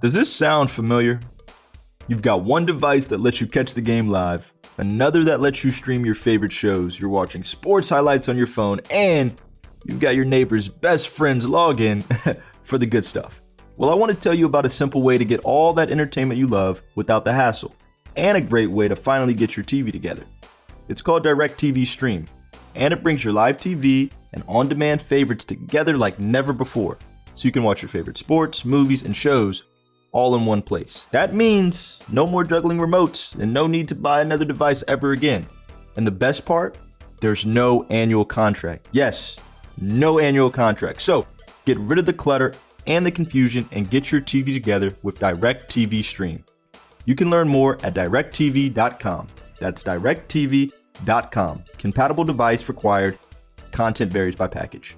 Does this sound familiar? You've got one device that lets you catch the game live, another that lets you stream your favorite shows, you're watching sports highlights on your phone, and you've got your neighbor's best friend's login for the good stuff. Well, I want to tell you about a simple way to get all that entertainment you love without the hassle, and a great way to finally get your TV together. It's called DirecTV Stream, and it brings your live TV and on-demand favorites together like never before, so you can watch your favorite sports, movies, and shows all in one place. That means no more juggling remotes and no need to buy another device ever again. And the best part, there's no annual contract. Yes, no annual contract. So get rid of the clutter and the confusion and get your TV together with DirecTV Stream. You can learn more at directtv.com. That's directtv.com. Compatible device required. Content varies by package.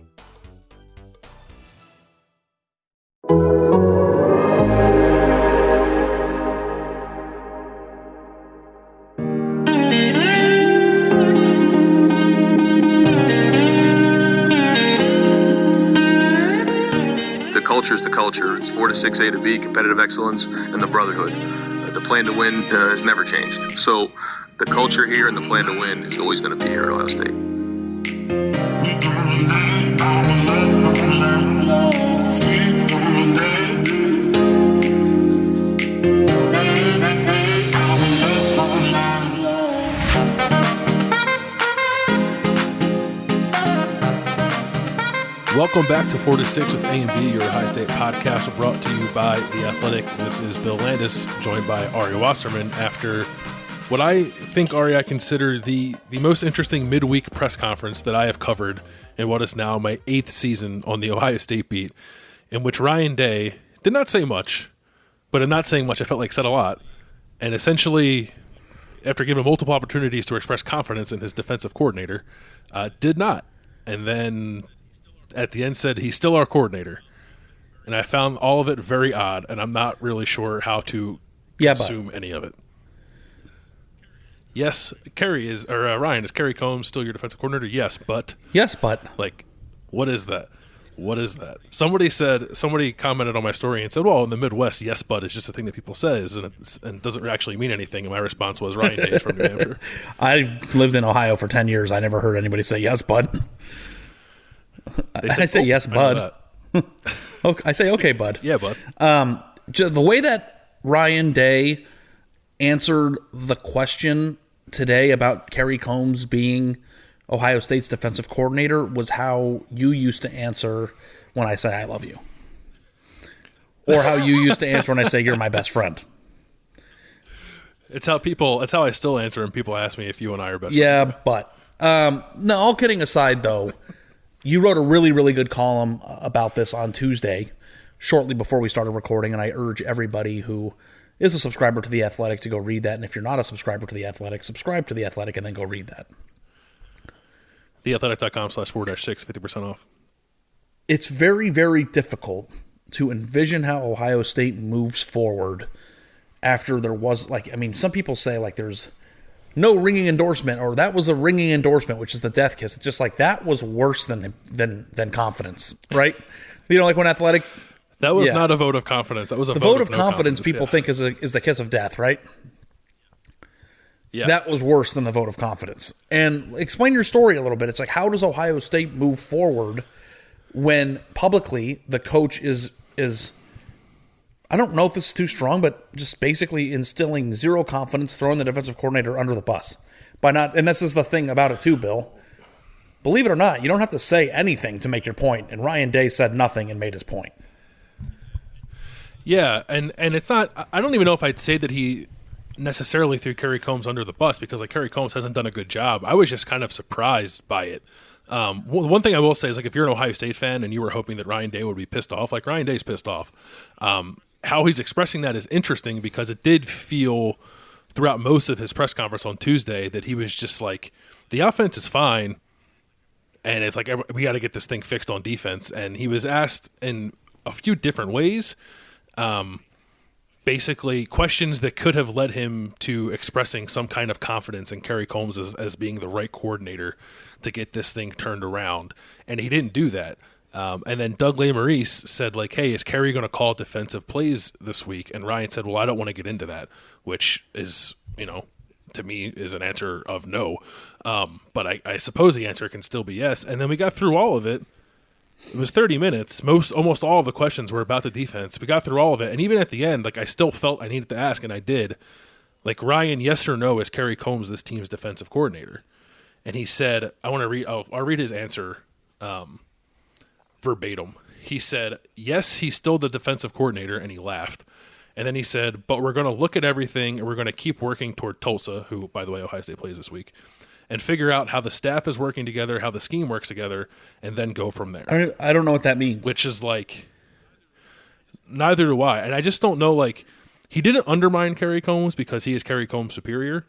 Culture is the culture. It's 496a to B, competitive excellence, and the brotherhood. The plan to win has never changed. So the culture here and the plan to win is always going to be here at Ohio State. Welcome back to 4 to 6 with A and B, your Ohio State podcast brought to you by The Athletic. This is Bill Landis, joined by Ari Wasserman after what I think, Ari, I consider the most interesting midweek press conference that I have covered in what is now my 8th season on the Ohio State beat, in which Ryan Day did not say much, but in not saying much, I felt like said a lot, and essentially, after given multiple opportunities to express confidence in his defensive coordinator, did not. And then at the end said he's still our coordinator. And I found all of it very odd, and I'm not really sure how to consume any of it. Yes, Ryan, is Kerry Combs still your defensive coordinator? Yes, but. Like, what is that? What is that? Somebody commented on my story and said, well, in the Midwest, yes, but is just a thing that people says, and doesn't actually mean anything. And my response was, Ryan Day is from New Hampshire. I've lived in Ohio for 10 years. I never heard anybody say yes, bud. I say yes, bud. Okay, I say okay, bud. Yeah, bud. The way that Ryan Day answered the question today about Kerry Combs being Ohio State's defensive coordinator was how you used to answer when I say I love you. Or how you used to answer when I say you're my best friend. It's how I still answer when people ask me if you and I are best friends. Yeah, but no, all kidding aside though, you wrote a really, really good column about this on Tuesday, shortly before we started recording, and I urge everybody who is a subscriber to The Athletic to go read that. And if you're not a subscriber to The Athletic, subscribe to The Athletic and then go read that. theathletic.com/4-6, 50% off. It's very, very difficult to envision how Ohio State moves forward after there was, some people say, there's no ringing endorsement, or that was a ringing endorsement, which is the death kiss. It's just like that was worse than confidence, right? When Athletic, that was not a vote of confidence. That was a vote of confidence. People think is the kiss of death, right? Yeah, that was worse than the vote of confidence. And explain your story a little bit. It's like, how does Ohio State move forward when publicly the coach is I don't know if this is too strong, but just basically instilling zero confidence, throwing the defensive coordinator under the bus and this is the thing about it too, Bill. Believe it or not, you don't have to say anything to make your point, and Ryan Day said nothing and made his point. Yeah, and it's not. I don't even know if I'd say that he necessarily threw Kerry Combs under the bus, because Kerry Combs hasn't done a good job. I was just kind of surprised by it. One thing I will say is, if you're an Ohio State fan and you were hoping that Ryan Day would be pissed off, Ryan Day's pissed off. How he's expressing that is interesting, because it did feel throughout most of his press conference on Tuesday that he was just like, the offense is fine, and it's like, we got to get this thing fixed on defense. And he was asked in a few different ways, basically questions that could have led him to expressing some kind of confidence in Kerry Combs as being the right coordinator to get this thing turned around. And he didn't do that. And then Doug Lesmerises said, like, hey, is Kerry going to call defensive plays this week? And Ryan said, well, I don't want to get into that, which is, to me is an answer of no. But I suppose the answer can still be yes. And then we got through all of it. It was 30 minutes. Almost all of the questions were about the defense. We got through all of it. And even at the end, like, I still felt I needed to ask, and I did. Like, Ryan, yes or no, is Kerry Combs this team's defensive coordinator? And he said, I'll read his answer verbatim. He said, yes, he's still the defensive coordinator, and he laughed. And then he said, but we're going to look at everything, and we're going to keep working toward Tulsa, who, by the way, Ohio State plays this week, and figure out how the staff is working together, how the scheme works together, and then go from there. I don't know what that means. Which is like, neither do I. And I just don't know, like, he didn't undermine Kerry Combs because he is Kerry Combs' superior.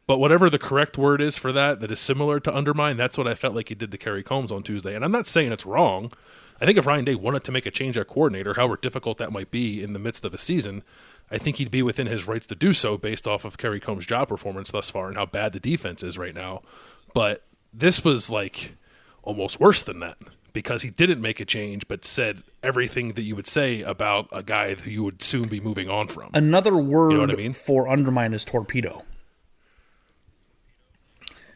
But whatever the correct word is for that is similar to undermine, that's what I felt like he did to Kerry Combs on Tuesday. And I'm not saying it's wrong. I think if Ryan Day wanted to make a change at coordinator, however difficult that might be in the midst of a season, I think he'd be within his rights to do so based off of Kerry Combs' job performance thus far and how bad the defense is right now. But this was like almost worse than that because he didn't make a change but said everything that you would say about a guy who you would soon be moving on from. Another word you know what I mean? For undermine is torpedo.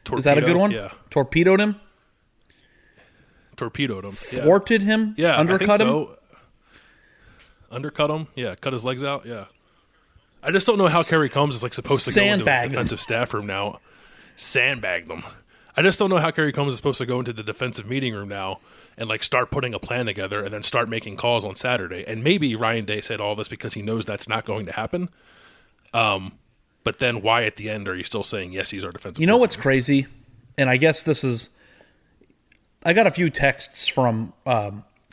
Is Torpedo? that a good one? Yeah. Torpedoed him? Torpedoed him. Thwarted him? Yeah. Undercut him? So. Undercut him? Yeah. Cut his legs out? Yeah. I just don't know how Kerry Combs is like supposed to go into the defensive staff room now. Sandbagged them. I just don't know how Kerry Combs is supposed to go into the defensive meeting room now and like start putting a plan together and then start making calls on Saturday. And maybe Ryan Day said all this because he knows that's not going to happen. But then why at the end are you still saying, yes, he's our defensive You know what's crazy? And I guess this is – I got a few texts from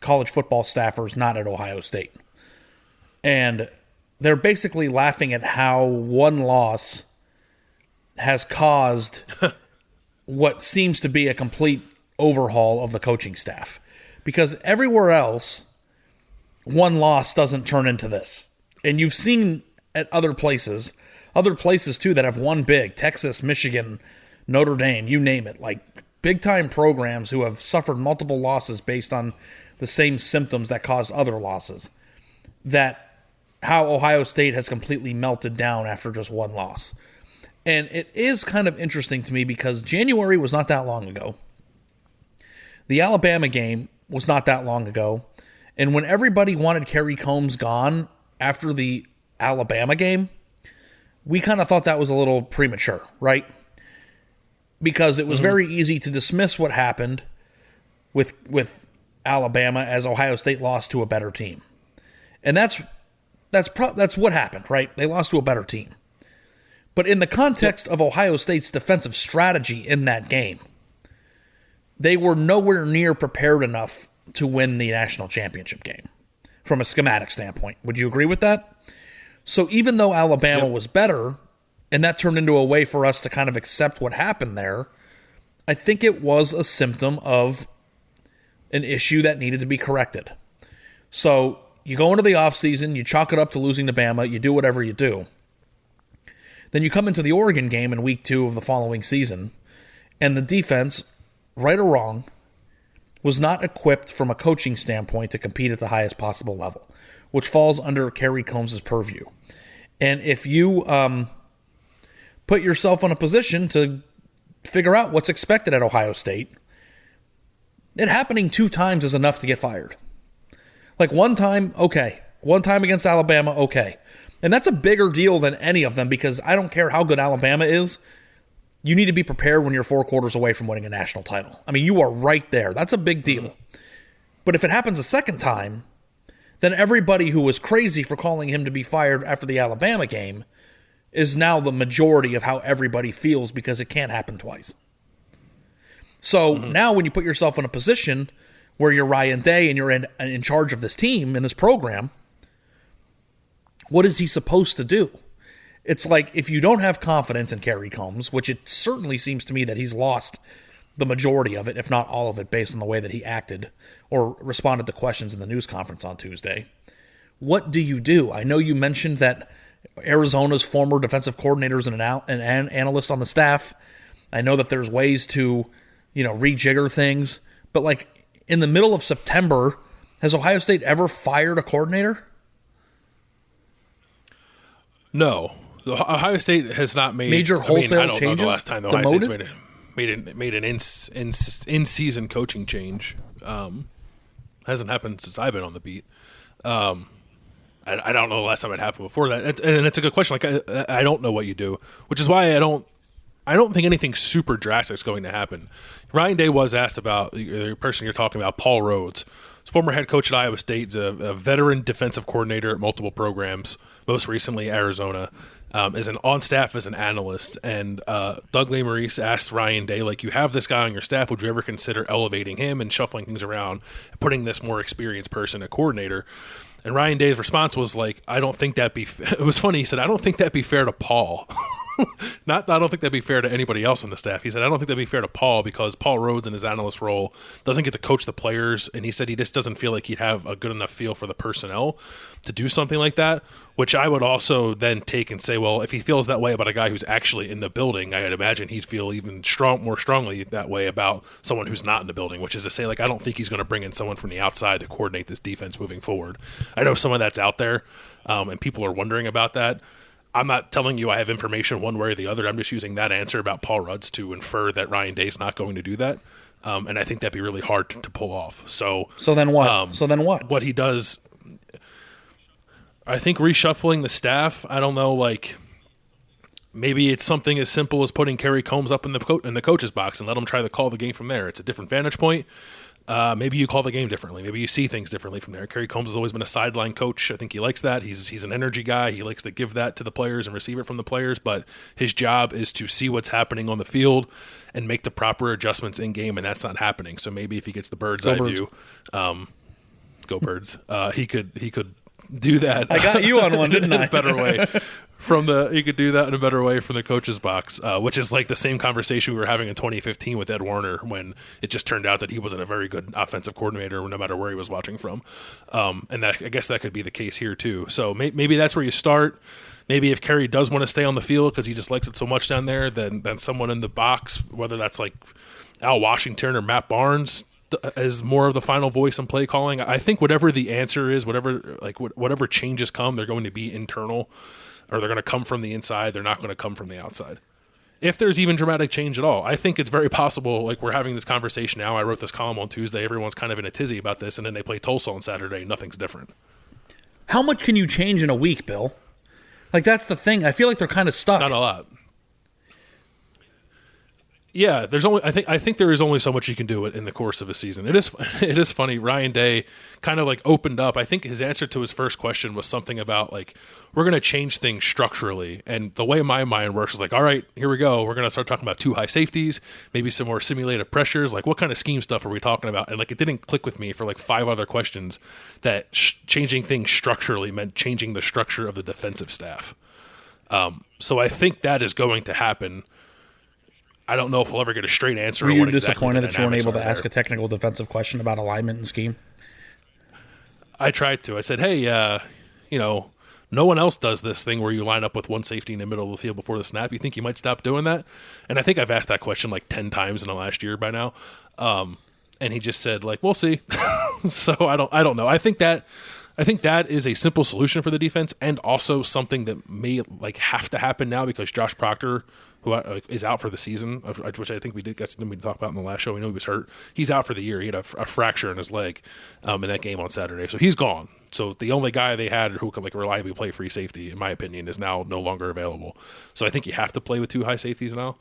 college football staffers not at Ohio State. And they're basically laughing at how one loss has caused what seems to be a complete overhaul of the coaching staff. Because everywhere else, one loss doesn't turn into this. And you've seen at other places too that have won big, Texas, Michigan, Notre Dame, you name it, like big-time programs who have suffered multiple losses based on the same symptoms that caused other losses, that how Ohio State has completely melted down after just one loss. And it is kind of interesting to me because January was not that long ago. The Alabama game was not that long ago. And when everybody wanted Kerry Combs gone after the Alabama game, we kind of thought that was a little premature, right? Because it was very easy to dismiss what happened with Alabama as Ohio State lost to a better team. And that's what happened, right? They lost to a better team. But in the context of Ohio State's defensive strategy in that game, they were nowhere near prepared enough to win the national championship game from a schematic standpoint. Would you agree with that? So even though Alabama was better, and that turned into a way for us to kind of accept what happened there, I think it was a symptom of an issue that needed to be corrected. So you go into the offseason, you chalk it up to losing to Bama, you do whatever you do. Then you come into the Oregon game in week 2 of the following season, and the defense, right or wrong, was not equipped from a coaching standpoint to compete at the highest possible level, which falls under Kerry Combs' purview. And if you put yourself in a position to figure out what's expected at Ohio State, it happening 2 times is enough to get fired. Like one time, okay. One time against Alabama, okay. And that's a bigger deal than any of them because I don't care how good Alabama is. You need to be prepared when you're 4 quarters away from winning a national title. I mean, you are right there. That's a big deal. But if it happens a second time, then everybody who was crazy for calling him to be fired after the Alabama game is now the majority of how everybody feels because it can't happen twice. So now when you put yourself in a position where you're Ryan Day and you're in charge of this team, in this program, what is he supposed to do? It's like if you don't have confidence in Kerry Combs, which it certainly seems to me that he's lost the majority of it, if not all of it, based on the way that he acted or responded to questions in the news conference on Tuesday. What do you do? I know you mentioned that Arizona's former defensive coordinator is an analyst on the staff. I know that there's ways to, rejigger things, but like in the middle of September, has Ohio State ever fired a coordinator? No. Ohio State has not made major wholesale I don't changes. know the last time Ohio State's made an in-season coaching change. Hasn't happened since I've been on the beat. I don't know the last time it happened before that. And it's a good question. Like I don't know what you do, which is why I don't think anything super drastic is going to happen. Ryan Day was asked about the person you're talking about, Paul Rhodes, former head coach at Iowa State, a veteran defensive coordinator at multiple programs, most recently Arizona, is on staff as an analyst. And Doug Lesmerises asked Ryan Day, like, you have this guy on your staff, would you ever consider elevating him and shuffling things around, and putting this more experienced person at coordinator? And Ryan Day's response was like, I don't think that'd be it was funny. He said, I don't think that'd be fair to Paul. I don't think that'd be fair to anybody else on the staff. He said, I don't think that'd be fair to Paul because Paul Rhodes in his analyst role doesn't get to coach the players. And he said he just doesn't feel like he'd have a good enough feel for the personnel to do something like that, which I would also then take and say, well, if he feels that way about a guy who's actually in the building, I'd imagine he'd feel even more strongly that way about someone who's not in the building, which is to say, like, I don't think he's going to bring in someone from the outside to coordinate this defense moving forward. I know some of that's out there, and people are wondering about that. I'm not telling you I have information one way or the other. I'm just using that answer about Paul Rhodes to infer that Ryan Day's not going to do that. And I think that'd be really hard to pull off. So then what? What he does, I think reshuffling the staff, I don't know, like maybe it's something as simple as putting Kerry Combs up in the coach's box and let him try to call the game from there. It's a different vantage point. Maybe you call the game differently. Maybe you see things differently from there. Kerry Combs has always been a sideline coach. I think he likes that. He's an energy guy. He likes to give that to the players and receive it from the players, but his job is to see what's happening on the field and make the proper adjustments in game, and that's not happening. So maybe if he gets the bird's eye view, go Birds, he could do that. I got you on one, didn't I? In a better way. He could do that in a better way from the coach's box, which is like the same conversation we were having in 2015 with Ed Warner when it just turned out that he wasn't a very good offensive coordinator no matter where he was watching from. And I guess that could be the case here too. So maybe that's where you start. Maybe if Kerry does want to stay on the field because he just likes it so much down there, then someone in the box, whether that's like Al Washington or Matt Barnes, as more of the final voice and play calling. I think whatever the answer is, whatever changes come, they're going to be internal. Or they're going to come from the inside. They're not going to come from the outside. If there's even dramatic change at all, I think it's very possible, like we're having this conversation now. I wrote this column on Tuesday. Everyone's kind of in a tizzy about this, and then they play Tulsa on Saturday. Nothing's different. How much can you change in a week, Bill? Like, that's the thing. I feel like they're kind of stuck. Not a lot. Yeah, I think there is only so much you can do in the course of a season. It is funny. Ryan Day kind of like opened up. I think his answer to his first question was something about like, we're going to change things structurally. And the way my mind works is like, all right, here we go. We're going to start talking about 2 high safeties, maybe some more simulated pressures. Like, what kind of scheme stuff are we talking about? And like, it didn't click with me for like 5 other questions that changing things structurally meant changing the structure of the defensive staff. So I think that is going to happen. I don't know if we'll ever get a straight answer. Were you disappointed that you weren't able to ask a technical defensive question about alignment and scheme? I tried to. I said, hey, no one else does this thing where you line up with one safety in the middle of the field before the snap. You think you might stop doing that? And I think I've asked that question like 10 times in the last year by now. And he just said, like, we'll see. So I don't know. I think that is a simple solution for the defense, and also something that may like have to happen now because Josh Proctor, who is out for the season, which I think we talk about in the last show. We know he was hurt. He's out for the year. He had a fracture in his leg in that game on Saturday, so he's gone. So the only guy they had who could like reliably play free safety, in my opinion, is now no longer available. So I think you have to play with 2 high safeties now.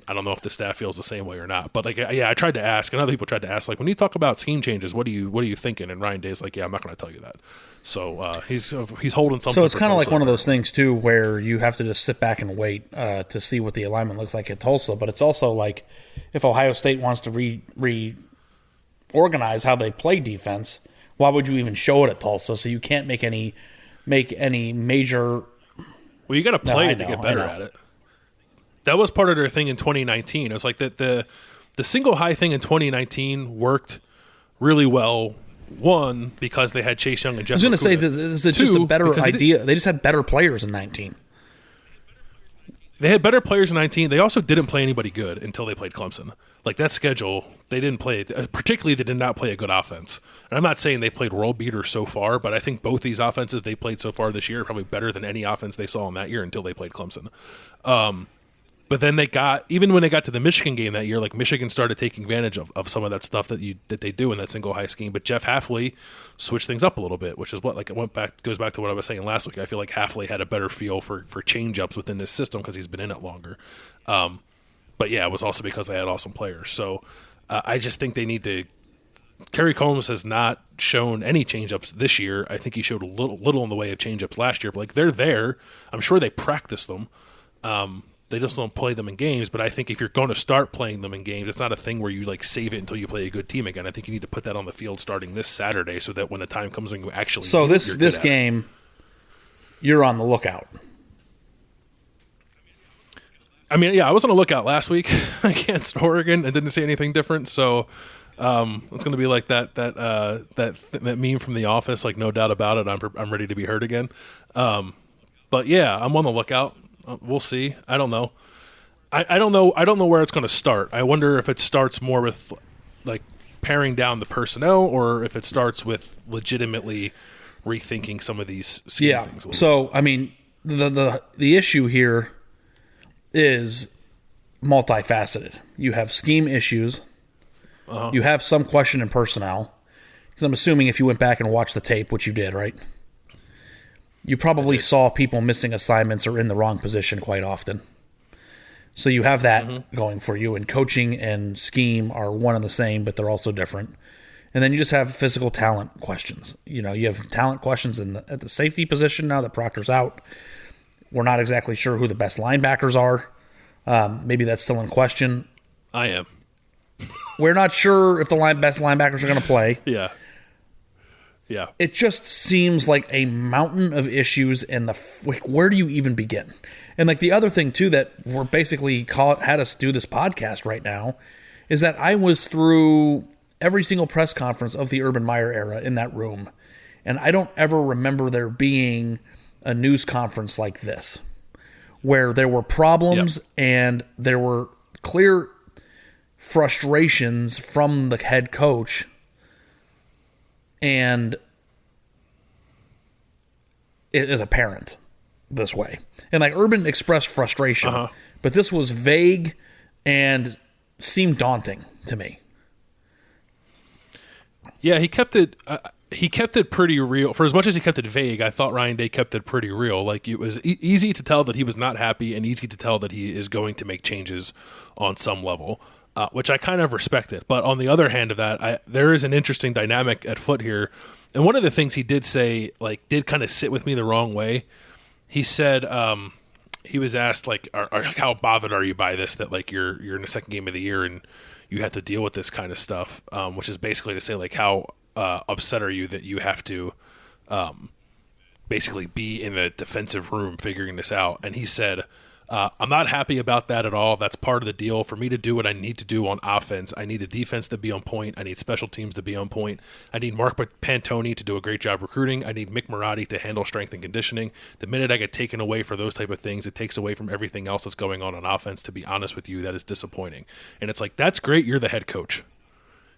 I don't know if the staff feels the same way or not, but like, yeah, I tried to ask, and other people tried to ask, like, when you talk about scheme changes, what are you thinking? And Ryan Day's like, yeah, I'm not going to tell you that. So he's holding something. So it's kind of like one of those things too, where you have to just sit back and wait to see what the alignment looks like at Tulsa. But it's also like if Ohio State wants to reorganize how they play defense, why would you even show it at Tulsa? So you can't make any major. Well, you got to play it to get better at it. That was part of their thing in 2019. It was like that the single high thing in 2019 worked really well. 1, because they had Chase Young and Jeff. I was going to say this is just a better idea. They just had better players in 19. they had better players in 19. They also didn't play anybody good until they played Clemson. Like that schedule, they didn't play, particularly they did not play a good offense. And I'm not saying they played world beater so far, but I think both these offenses they played so far this year are probably better than any offense they saw in that year until they played Clemson. But then even when they got to the Michigan game that year, like Michigan started taking advantage of some of that stuff that they do in that single high scheme. But Jeff Hafley switched things up a little bit, which is what goes back to what I was saying last week. I feel like Hafley had a better feel for change-ups within this system because he's been in it longer. But yeah, it was also because they had awesome players. So I just think they need to. Kerry Combs has not shown any change-ups this year. I think he showed a little in the way of change-ups last year. But like they're there. I'm sure they practice them. They just don't play them in games, but I think if you're going to start playing them in games, it's not a thing where you like save it until you play a good team again. I think you need to put that on the field starting this Saturday so that when the time comes when you actually this game, you're on the lookout. I mean, yeah, I was on the lookout last week against Oregon and didn't see anything different, so it's going to be like that meme from The Office, like no doubt about it, I'm ready to be hurt again. But yeah, I'm on the lookout. We'll see. I don't know. I don't know where it's going to start. I wonder if it starts more with like paring down the personnel, or if it starts with legitimately rethinking some of these scheme things. So I mean, the issue here is multifaceted. You have scheme issues. You have some question in personnel. Because I'm assuming if you went back and watched the tape, which you did, right? You probably saw people missing assignments or in the wrong position quite often. So you have that going for you. And coaching and scheme are one and the same, but they're also different. And then you just have physical talent questions. You know, you have talent questions at the safety position now that Proctor's out. We're not exactly sure who the best linebackers are. Maybe that's still in question. I am. We're not sure if the best linebackers are going to play. Yeah. Yeah. It just seems like a mountain of issues, and where do you even begin? And like the other thing too that we're basically had us do this podcast right now is that I was through every single press conference of the Urban Meyer era in that room, and I don't ever remember there being a news conference like this where there were problems and there were clear frustrations from the head coach. And it is apparent this way. And like Urban expressed frustration, but this was vague and seemed daunting to me. Yeah, he kept it pretty real. For as much as he kept it vague, I thought Ryan Day kept it pretty real. Like it was easy to tell that he was not happy and easy to tell that he is going to make changes on some level. Which I kind of respected. But on the other hand of that, there is an interesting dynamic at foot here. And one of the things he did say, like, did kind of sit with me the wrong way. He said, he was asked, like, how bothered are you by this, that, like, you're in the second game of the year and you have to deal with this kind of stuff, which is basically to say, like, how upset are you that you have to basically be in the defensive room figuring this out. And he said, I'm not happy about that at all. That's part of the deal. For me to do what I need to do on offense, I need the defense to be on point. I need special teams to be on point. I need Mark Pantoni to do a great job recruiting. I need Mick Marotti to handle strength and conditioning. The minute I get taken away for those type of things, it takes away from everything else that's going on offense. To be honest with you, that is disappointing. And it's like, that's great. You're the head coach.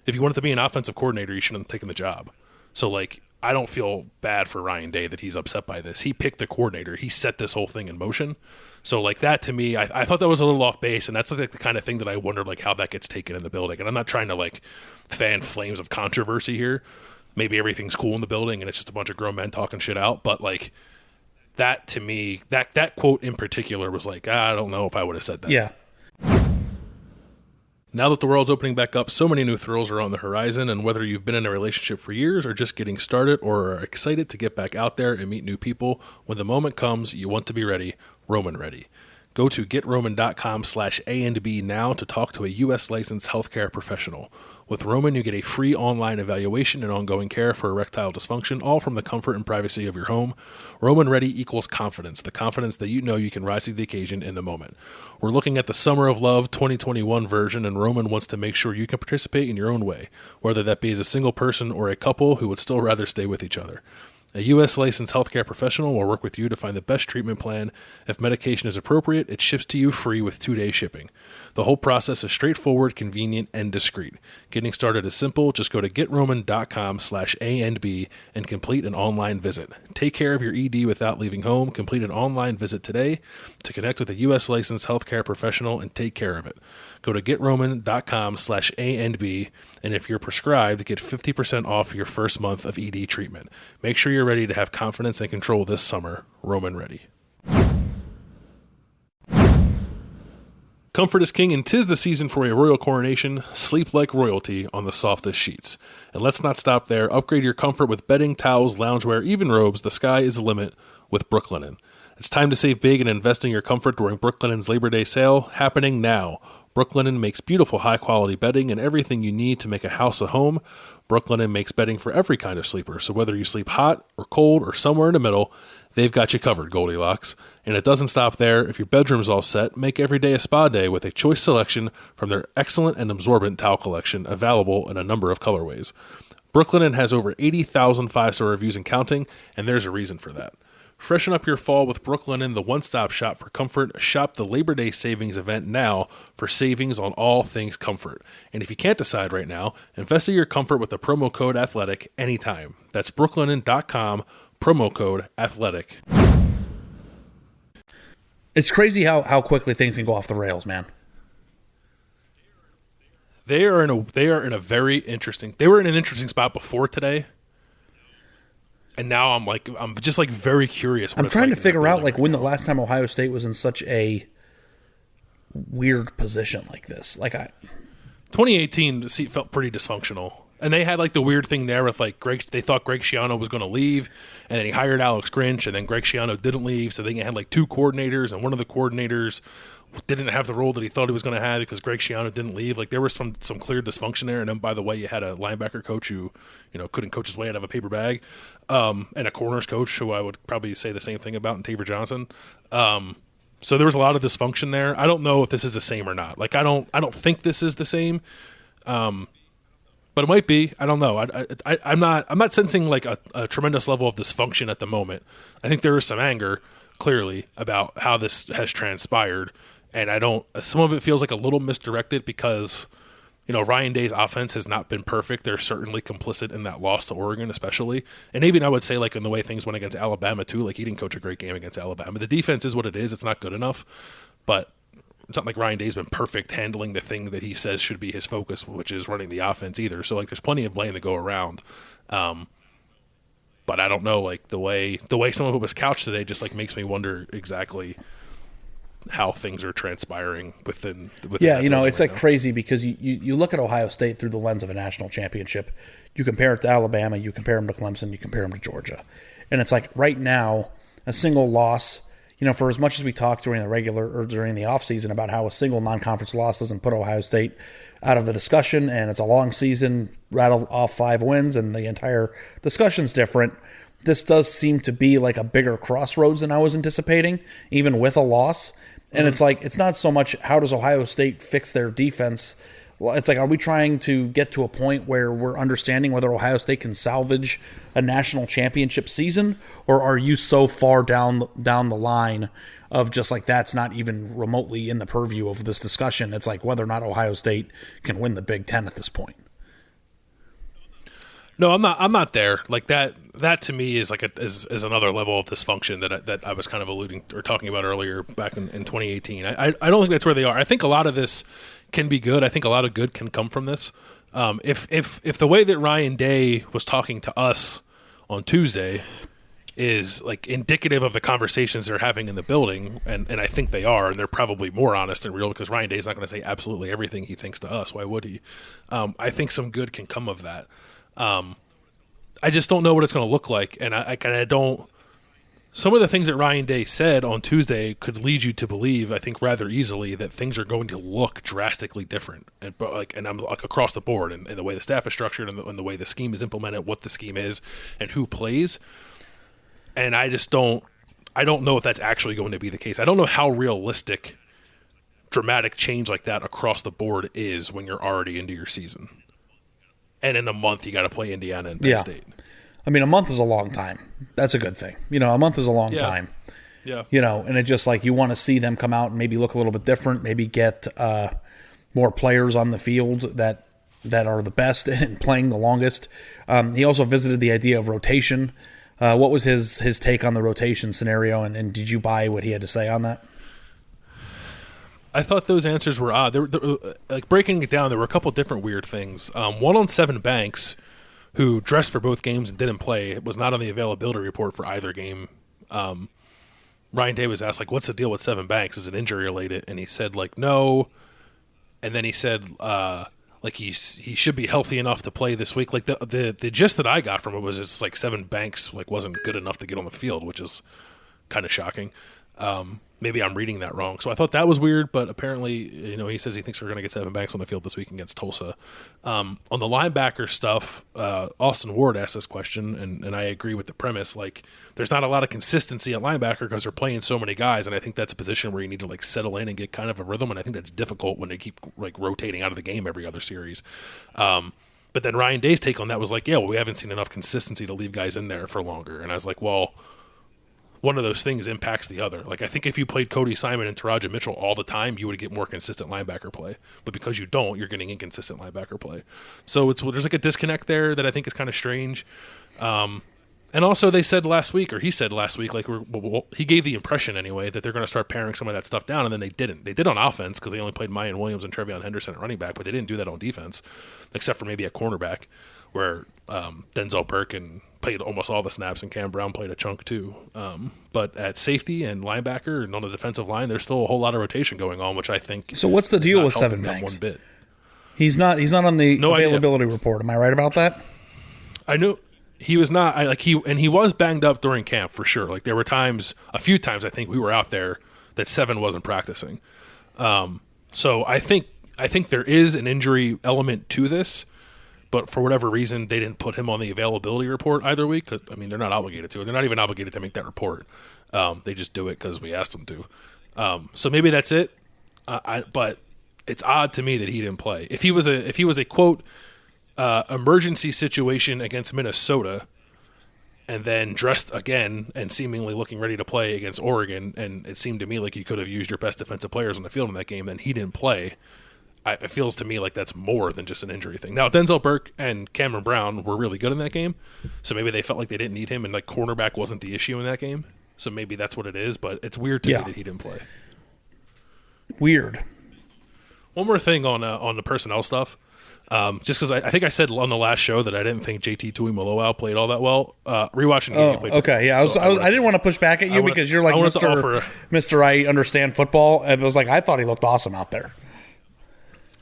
If you wanted to be an offensive coordinator, you shouldn't have taken the job. So, like, I don't feel bad for Ryan Day that he's upset by this. He picked the coordinator. He set this whole thing in motion. So, like, that to me, I thought that was a little off base, and that's like the kind of thing that I wondered, like, how that gets taken in the building. And I'm not trying to, like, fan flames of controversy here. Maybe everything's cool in the building and it's just a bunch of grown men talking shit out. But, like, that to me, that quote in particular was like, I don't know if I would have said that. Yeah. Now that the world's opening back up, so many new thrills are on the horizon, and whether you've been in a relationship for years or just getting started or are excited to get back out there and meet new people, when the moment comes, you want to be ready, Roman ready. Go to getroman.com/A&B now to talk to a U.S. licensed healthcare professional. With Roman, you get a free online evaluation and ongoing care for erectile dysfunction, all from the comfort and privacy of your home. Roman Ready equals confidence, the confidence that you know you can rise to the occasion in the moment. We're looking at the Summer of Love 2021 version, and Roman wants to make sure you can participate in your own way, whether that be as a single person or a couple who would still rather stay with each other. A U.S. licensed healthcare professional will work with you to find the best treatment plan. If medication is appropriate, it ships to you free with 2-day shipping. The whole process is straightforward, convenient, and discreet. Getting started is simple. Just go to getroman.com/ANB and complete an online visit. Take care of your ED without leaving home. Complete an online visit today to connect with a U.S. licensed healthcare professional and take care of it. Go to getroman.com/ANB, and if you're prescribed, get 50% off your first month of ED treatment. Make sure you're ready to have confidence and control this summer. Roman ready. Comfort is king, and 'tis the season for a royal coronation. Sleep like royalty on the softest sheets. And let's not stop there. Upgrade your comfort with bedding, towels, loungewear, even robes. The sky is the limit with Brooklinen. It's time to save big and invest in your comfort during Brooklinen's Labor Day sale, happening now. Brooklinen makes beautiful, high-quality bedding and everything you need to make a house a home. Brooklinen makes bedding for every kind of sleeper, so whether you sleep hot or cold or somewhere in the middle, they've got you covered, Goldilocks. And it doesn't stop there. If your bedroom's all set, make every day a spa day with a choice selection from their excellent and absorbent towel collection, available in a number of colorways. Brooklinen has over 80,000 5-star reviews and counting, and there's a reason for that. Freshen up your fall with Brooklinen, the one-stop shop for comfort. Shop the Labor Day savings event now for savings on all things comfort. And if you can't decide right now, invest in your comfort with the promo code ATHLETIC anytime. That's brooklinen.com, promo code ATHLETIC. It's crazy how quickly things can go off the rails, man. They are in an interesting spot before today. And now I'm just very curious. I'm trying to figure out when the last time Ohio State was in such a weird position like this. 2018 felt pretty dysfunctional, and they had the weird thing there with Greg. They thought Greg Schiano was going to leave, and then he hired Alex Grinch, and then Greg Schiano didn't leave, so they had 2 coordinators, and one of the coordinators didn't have the role that he thought he was going to have because Greg Schiano didn't leave. There was some clear dysfunction there. And then, by the way, you had a linebacker coach who, couldn't coach his way out of a paper bag, and a corners coach who I would probably say the same thing about in Taver Johnson. So there was a lot of dysfunction there. I don't know if this is the same or not. I don't think this is the same, but it might be. I don't know. I'm not sensing a tremendous level of dysfunction at the moment. I think there is some anger clearly about how this has transpired. And some of it feels a little misdirected because, Ryan Day's offense has not been perfect. They're certainly complicit in that loss to Oregon, especially. And even I would say in the way things went against Alabama too, he didn't coach a great game against Alabama. The defense is what it is. It's not good enough, but it's not like Ryan Day's been perfect handling the thing that he says should be his focus, which is running the offense either. So there's plenty of blame to go around. But I don't know, the way some of it was couched today just makes me wonder exactly how things are transpiring within it's crazy because you look at Ohio State through the lens of a national championship. You compare it to Alabama, you compare them to Clemson, you compare them to Georgia. And it's right now, a single loss, for as much as we talk during the regular or during the offseason about how a single non-conference loss doesn't put Ohio State out of the discussion, and it's a long season, rattle off 5 wins, and the entire discussion's different. This does seem to be a bigger crossroads than I was anticipating, even with a loss. And it's it's not so much how does Ohio State fix their defense. It's are we trying to get to a point where we're understanding whether Ohio State can salvage a national championship season, or are you so far down the line of just that's not even remotely in the purview of this discussion? It's whether or not Ohio State can win the Big Ten at this point. No, I'm not there. That to me is is another level of dysfunction that I was kind of alluding or talking about earlier back in 2018. I don't think that's where they are. I think a lot of this can be good. I think a lot of good can come from this. If the way that Ryan Day was talking to us on Tuesday is indicative of the conversations they're having in the building, and I think they are, and they're probably more honest and real because Ryan Day is not going to say absolutely everything he thinks to us. Why would he? I think some good can come of that. I just don't know what it's going to look like, and I don't. Some of the things that Ryan Day said on Tuesday could lead you to believe, I think, rather easily that things are going to look drastically different, and I'm across the board, and the way the staff is structured, and the way the scheme is implemented, what the scheme is, and who plays. And I don't know if that's actually going to be the case. I don't know how realistic dramatic change like that across the board is when you're already into your season. And in a month, you got to play Indiana and Penn State. I mean, a month is a long time. That's a good thing. A month is a long time. Yeah. And it's just like you want to see them come out and maybe look a little bit different, maybe get more players on the field that are the best and playing the longest. He also visited the idea of rotation. What was his take on the rotation scenario, and did you buy what he had to say on that? I thought those answers were odd. Like breaking it down, there were a couple different weird things. One on Seven Banks, who dressed for both games and didn't play, was not on the availability report for either game. Ryan Day was asked, like, what's the deal with Seven Banks? Is it injury related? And he said, like, no. And then he said, like, he should be healthy enough to play this week. Like, the gist that I got from it was it's like Seven Banks like wasn't good enough to get on the field, which is kind of shocking. Maybe I'm reading that wrong. So I thought that was weird, but apparently, he says he thinks we're going to get Seven Banks on the field this week against Tulsa. On the linebacker stuff, Austin Ward asked this question, and I agree with the premise. Like, there's not a lot of consistency at linebacker because they're playing so many guys, and I think that's a position where you need to, like, settle in and get kind of a rhythm, and I think that's difficult when they keep, like, rotating out of the game every other series. But then Ryan Day's take on that was like, yeah, well, we haven't seen enough consistency to leave guys in there for longer. And I was like, well, one of those things impacts the other. Like, I think if you played Cody Simon and Taraja Mitchell all the time, you would get more consistent linebacker play. But because you don't, you're getting inconsistent linebacker play. So there's like a disconnect there that I think is kind of strange. And also he said last week, like he gave the impression anyway that they're going to start paring some of that stuff down, and then they didn't. They did on offense because they only played Mayan Williams and Trevion Henderson at running back, but they didn't do that on defense, except for maybe at cornerback, where Denzel Perkin played almost all the snaps, and Cam Brown played a chunk too. But at safety and linebacker and on the defensive line, there's still a whole lot of rotation going on, which I think. So what's the deal with Seven Banks? One bit. He's not on the availability report. Am I right about that? I knew he was not. He was banged up during camp for sure. Like, there were a few times I think we were out there that Seven wasn't practicing. So I think there is an injury element to this. But for whatever reason, they didn't put him on the availability report either week. Because, I mean, they're not obligated to. They're not even obligated to make that report. They just do it because we asked them to. So maybe that's it. But it's odd to me that he didn't play. If he was a quote emergency situation against Minnesota, and then dressed again and seemingly looking ready to play against Oregon, and it seemed to me like you could have used your best defensive players on the field in that game, then he didn't play. It feels to me like that's more than just an injury thing. Now, Denzel Burke and Cameron Brown were really good in that game, so maybe they felt like they didn't need him, and like cornerback wasn't the issue in that game. So maybe that's what it is, but it's weird to me that he didn't play. Weird. One more thing on the personnel stuff. Just because I think I said on the last show that I didn't think JT Tuimoloau played all that well. Rewatching the game, he played okay, yeah. I didn't want to push back at you because you're like Mr. I understand football, and it was like I thought he looked awesome out there.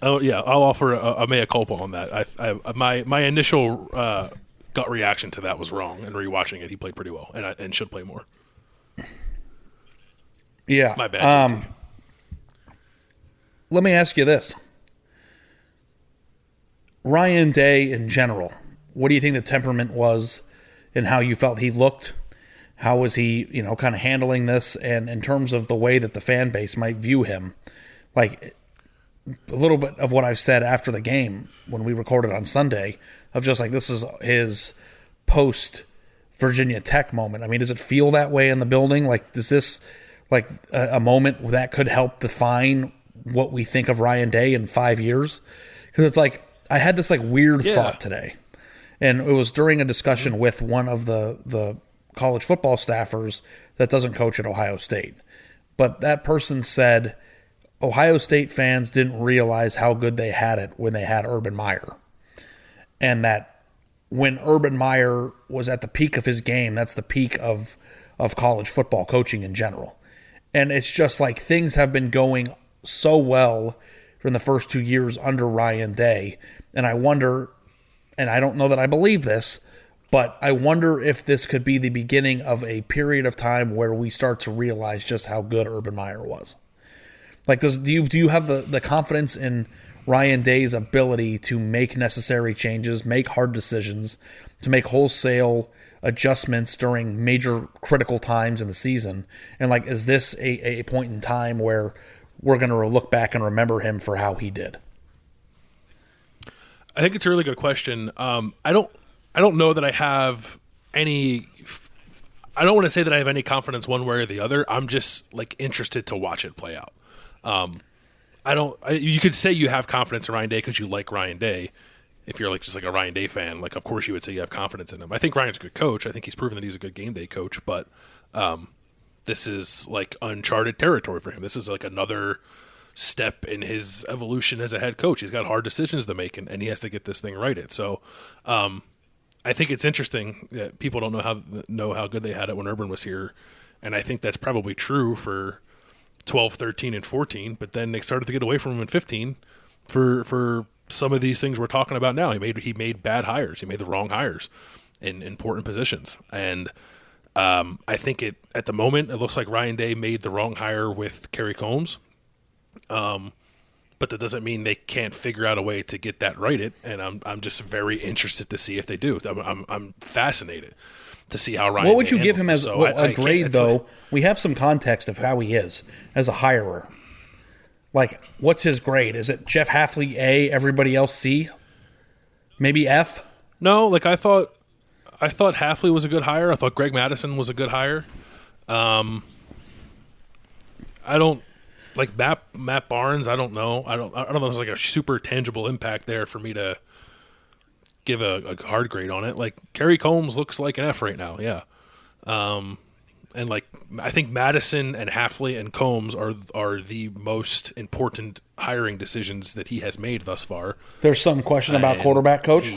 Oh yeah, I'll offer a mea culpa on that. My initial gut reaction to that was wrong, and rewatching it, he played pretty well, and should play more. Yeah, my bad. Let me ask you this: Ryan Day in general, what do you think the temperament was, and how you felt he looked? How was he, kind of handling this, and in terms of the way that the fan base might view him, like. A little bit of what I've said after the game when we recorded on Sunday of just like this is his post Virginia Tech moment. I mean, does it feel that way in the building? Like, is this like a moment that could help define what we think of Ryan Day in 5 years? Because it's like I had this like weird thought today, and it was during a discussion with one of the college football staffers that doesn't coach at Ohio State, but that person said Ohio State fans didn't realize how good they had it when they had Urban Meyer. And that when Urban Meyer was at the peak of his game, that's the peak of college football coaching in general. And it's just like things have been going so well from the first 2 years under Ryan Day. And I wonder, and I don't know that I believe this, but I wonder if this could be the beginning of a period of time where we start to realize just how good Urban Meyer was. Like, do you have the confidence in Ryan Day's ability to make necessary changes, make hard decisions, to make wholesale adjustments during major critical times in the season? And, like, is this a point in time where we're going to look back and remember him for how he did? I think it's a really good question. I don't know that I have any. I don't want to say that I have any confidence one way or the other. I'm just like interested to watch it play out. You could say you have confidence in Ryan Day because you like Ryan Day. If you're like just like a Ryan Day fan, like of course you would say you have confidence in him. I think Ryan's a good coach. I think he's proven that he's a good game day coach. But this is like uncharted territory for him. This is like another step in his evolution as a head coach. He's got hard decisions to make, and he has to get this thing righted. So. I think it's interesting that people don't know how good they had it when Urban was here, and I think that's probably true for 12, 13, and 14. But then they started to get away from him in 15 for some of these things we're talking about now. He made bad hires. He made the wrong hires in important positions, and I think at the moment it looks like Ryan Day made the wrong hire with Kerry Combs. But that doesn't mean they can't figure out a way to get that righted, and I'm just very interested to see if they do. I'm fascinated to see how Ryan. What would you give him as a grade, though? We have some context of how he is as a hirer. Like, what's his grade? Is it Jeff Hafley A, everybody else C? Maybe F? No, like I thought Hafley was a good hire. I thought Greg Madison was a good hire. I don't. Like Matt Barnes, I don't know. I don't know if there's like a super tangible impact there for me to give a hard grade on it. Like Kerry Combs looks like an F right now, yeah. And like I think Madison and Hafley and Combs are the most important hiring decisions that he has made thus far. There's some question about quarterback coach.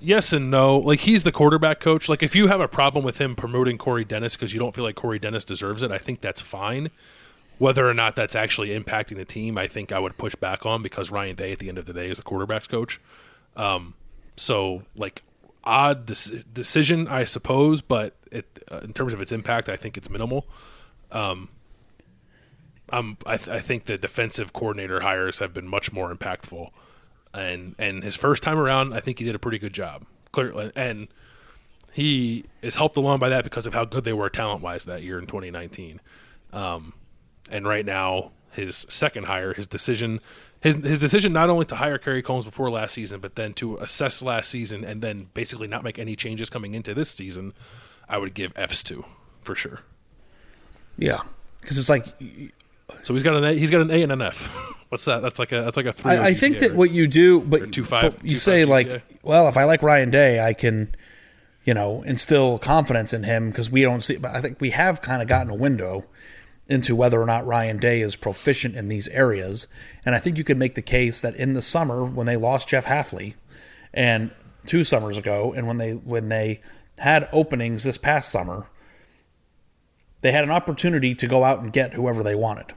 Yes and no. Like, he's the quarterback coach. Like, if you have a problem with him promoting Corey Dennis because you don't feel like Corey Dennis deserves it, I think that's fine. Whether or not that's actually impacting the team, I think I would push back on because Ryan Day, at the end of the day, is the quarterback's coach. So, like, odd decision, I suppose, but in terms of its impact, I think it's minimal. I think the defensive coordinator hires have been much more impactful. And his first time around, I think he did a pretty good job. Clearly, and he is helped along by that because of how good they were talent-wise that year in 2019. And right now, his second hire, his decision not only to hire Kerry Combs before last season, but then to assess last season and then basically not make any changes coming into this season, I would give Fs to for sure. Yeah, because it's like. So he's got an A and an F. What's that? That's like a 3. I think that what you do, but you say like, well, if I like Ryan Day, I can, instill confidence in him because we don't see. But I think we have kind of gotten a window into whether or not Ryan Day is proficient in these areas, and I think you could make the case that in the summer when they lost Jeff Hafley, and 2 summers ago, and when they had openings this past summer. They had an opportunity to go out and get whoever they wanted.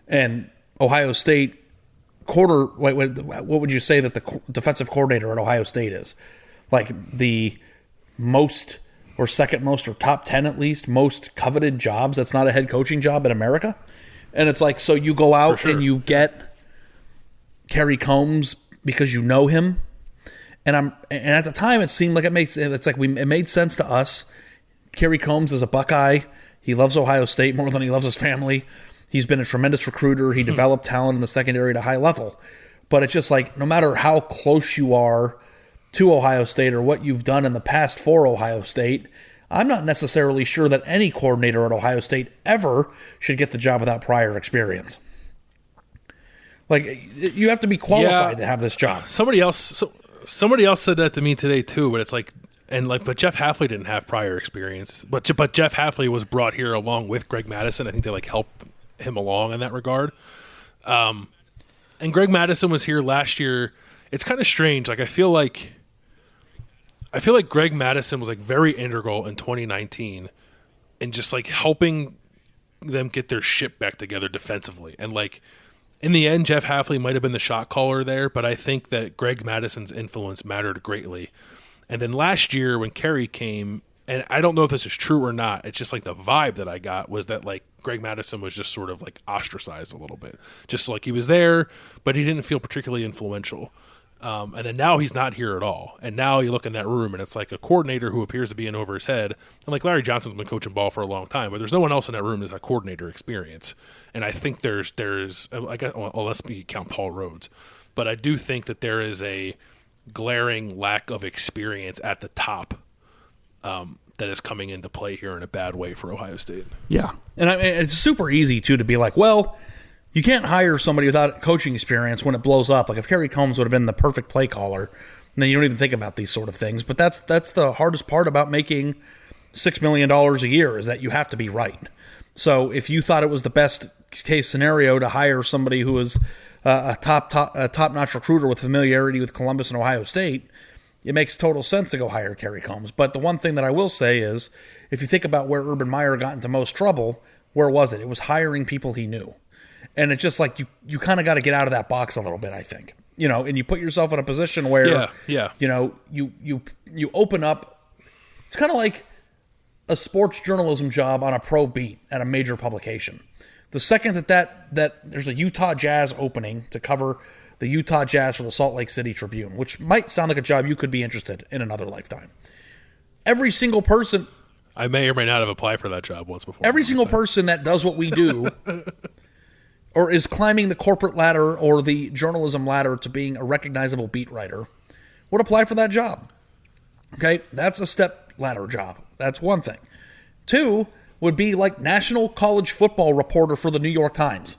And Ohio State what would you say that the defensive coordinator at Ohio State is? Like the most or second most or top 10 at least most coveted jobs that's not a head coaching job in America? And it's like, so you go out and you get Kerry Combs because you know him. And at the time it seemed like it made sense to us. Kerry Combs is a Buckeye. He loves Ohio State more than he loves his family. He's been a tremendous recruiter. He developed talent in the secondary to high level. But it's just like, no matter how close you are to Ohio State or what you've done in the past for Ohio State, I'm not necessarily sure that any coordinator at Ohio State ever should get the job without prior experience. Like, you have to be qualified to have this job. Somebody else said that to me today too, but it's like, but Jeff Hafley didn't have prior experience. But Jeff Hafley was brought here along with Greg Madison. I think they help him along in that regard. And Greg Madison was here last year. It's kind of strange. Like I feel like Greg Madison was very integral in 2019 in just helping them get their ship back together defensively. And in the end, Jeff Hafley might have been the shot caller there, but I think that Greg Madison's influence mattered greatly. And then last year when Kerry came, and I don't know if this is true or not, it's just the vibe that I got was that Greg Madison was just sort of ostracized a little bit. Just he was there, but he didn't feel particularly influential. And then now he's not here at all. And now you look in that room and it's a coordinator who appears to be in over his head. And Larry Johnson's been coaching ball for a long time, but there's no one else in that room that's a coordinator experience. And I think there's unless we count Paul Rhodes. but I do think that there is a glaring lack of experience at the top that is coming into play here in a bad way for Ohio State. Yeah. And I mean, it's super easy, too, to be like, well, you can't hire somebody without coaching experience when it blows up. Like if Kerry Combs would have been the perfect play caller, then you don't even think about these sort of things. But that's the hardest part about making $6 million a year, is that you have to be right. So if you thought it was the best case scenario to hire somebody who is a top-notch recruiter with familiarity with Columbus and Ohio State, it makes total sense to go hire Kerry Combs. But the one thing that I will say is, if you think about where Urban Meyer got into most trouble, where was it? It was hiring people he knew. And it's just like you kind of got to get out of that box a little bit, I think. And you put yourself in a position where, you open up. It's kind of like a sports journalism job on a pro beat at a major publication. The second that there's a Utah Jazz opening to cover the Utah Jazz for the Salt Lake City Tribune, which might sound like a job you could be interested in another lifetime. Every single person... I may or may not have applied for that job once before. Every single person that does what we do or is climbing the corporate ladder or the journalism ladder to being a recognizable beat writer would apply for that job. Okay? That's a step ladder job. That's one thing. Two would be like national college football reporter for the New York Times.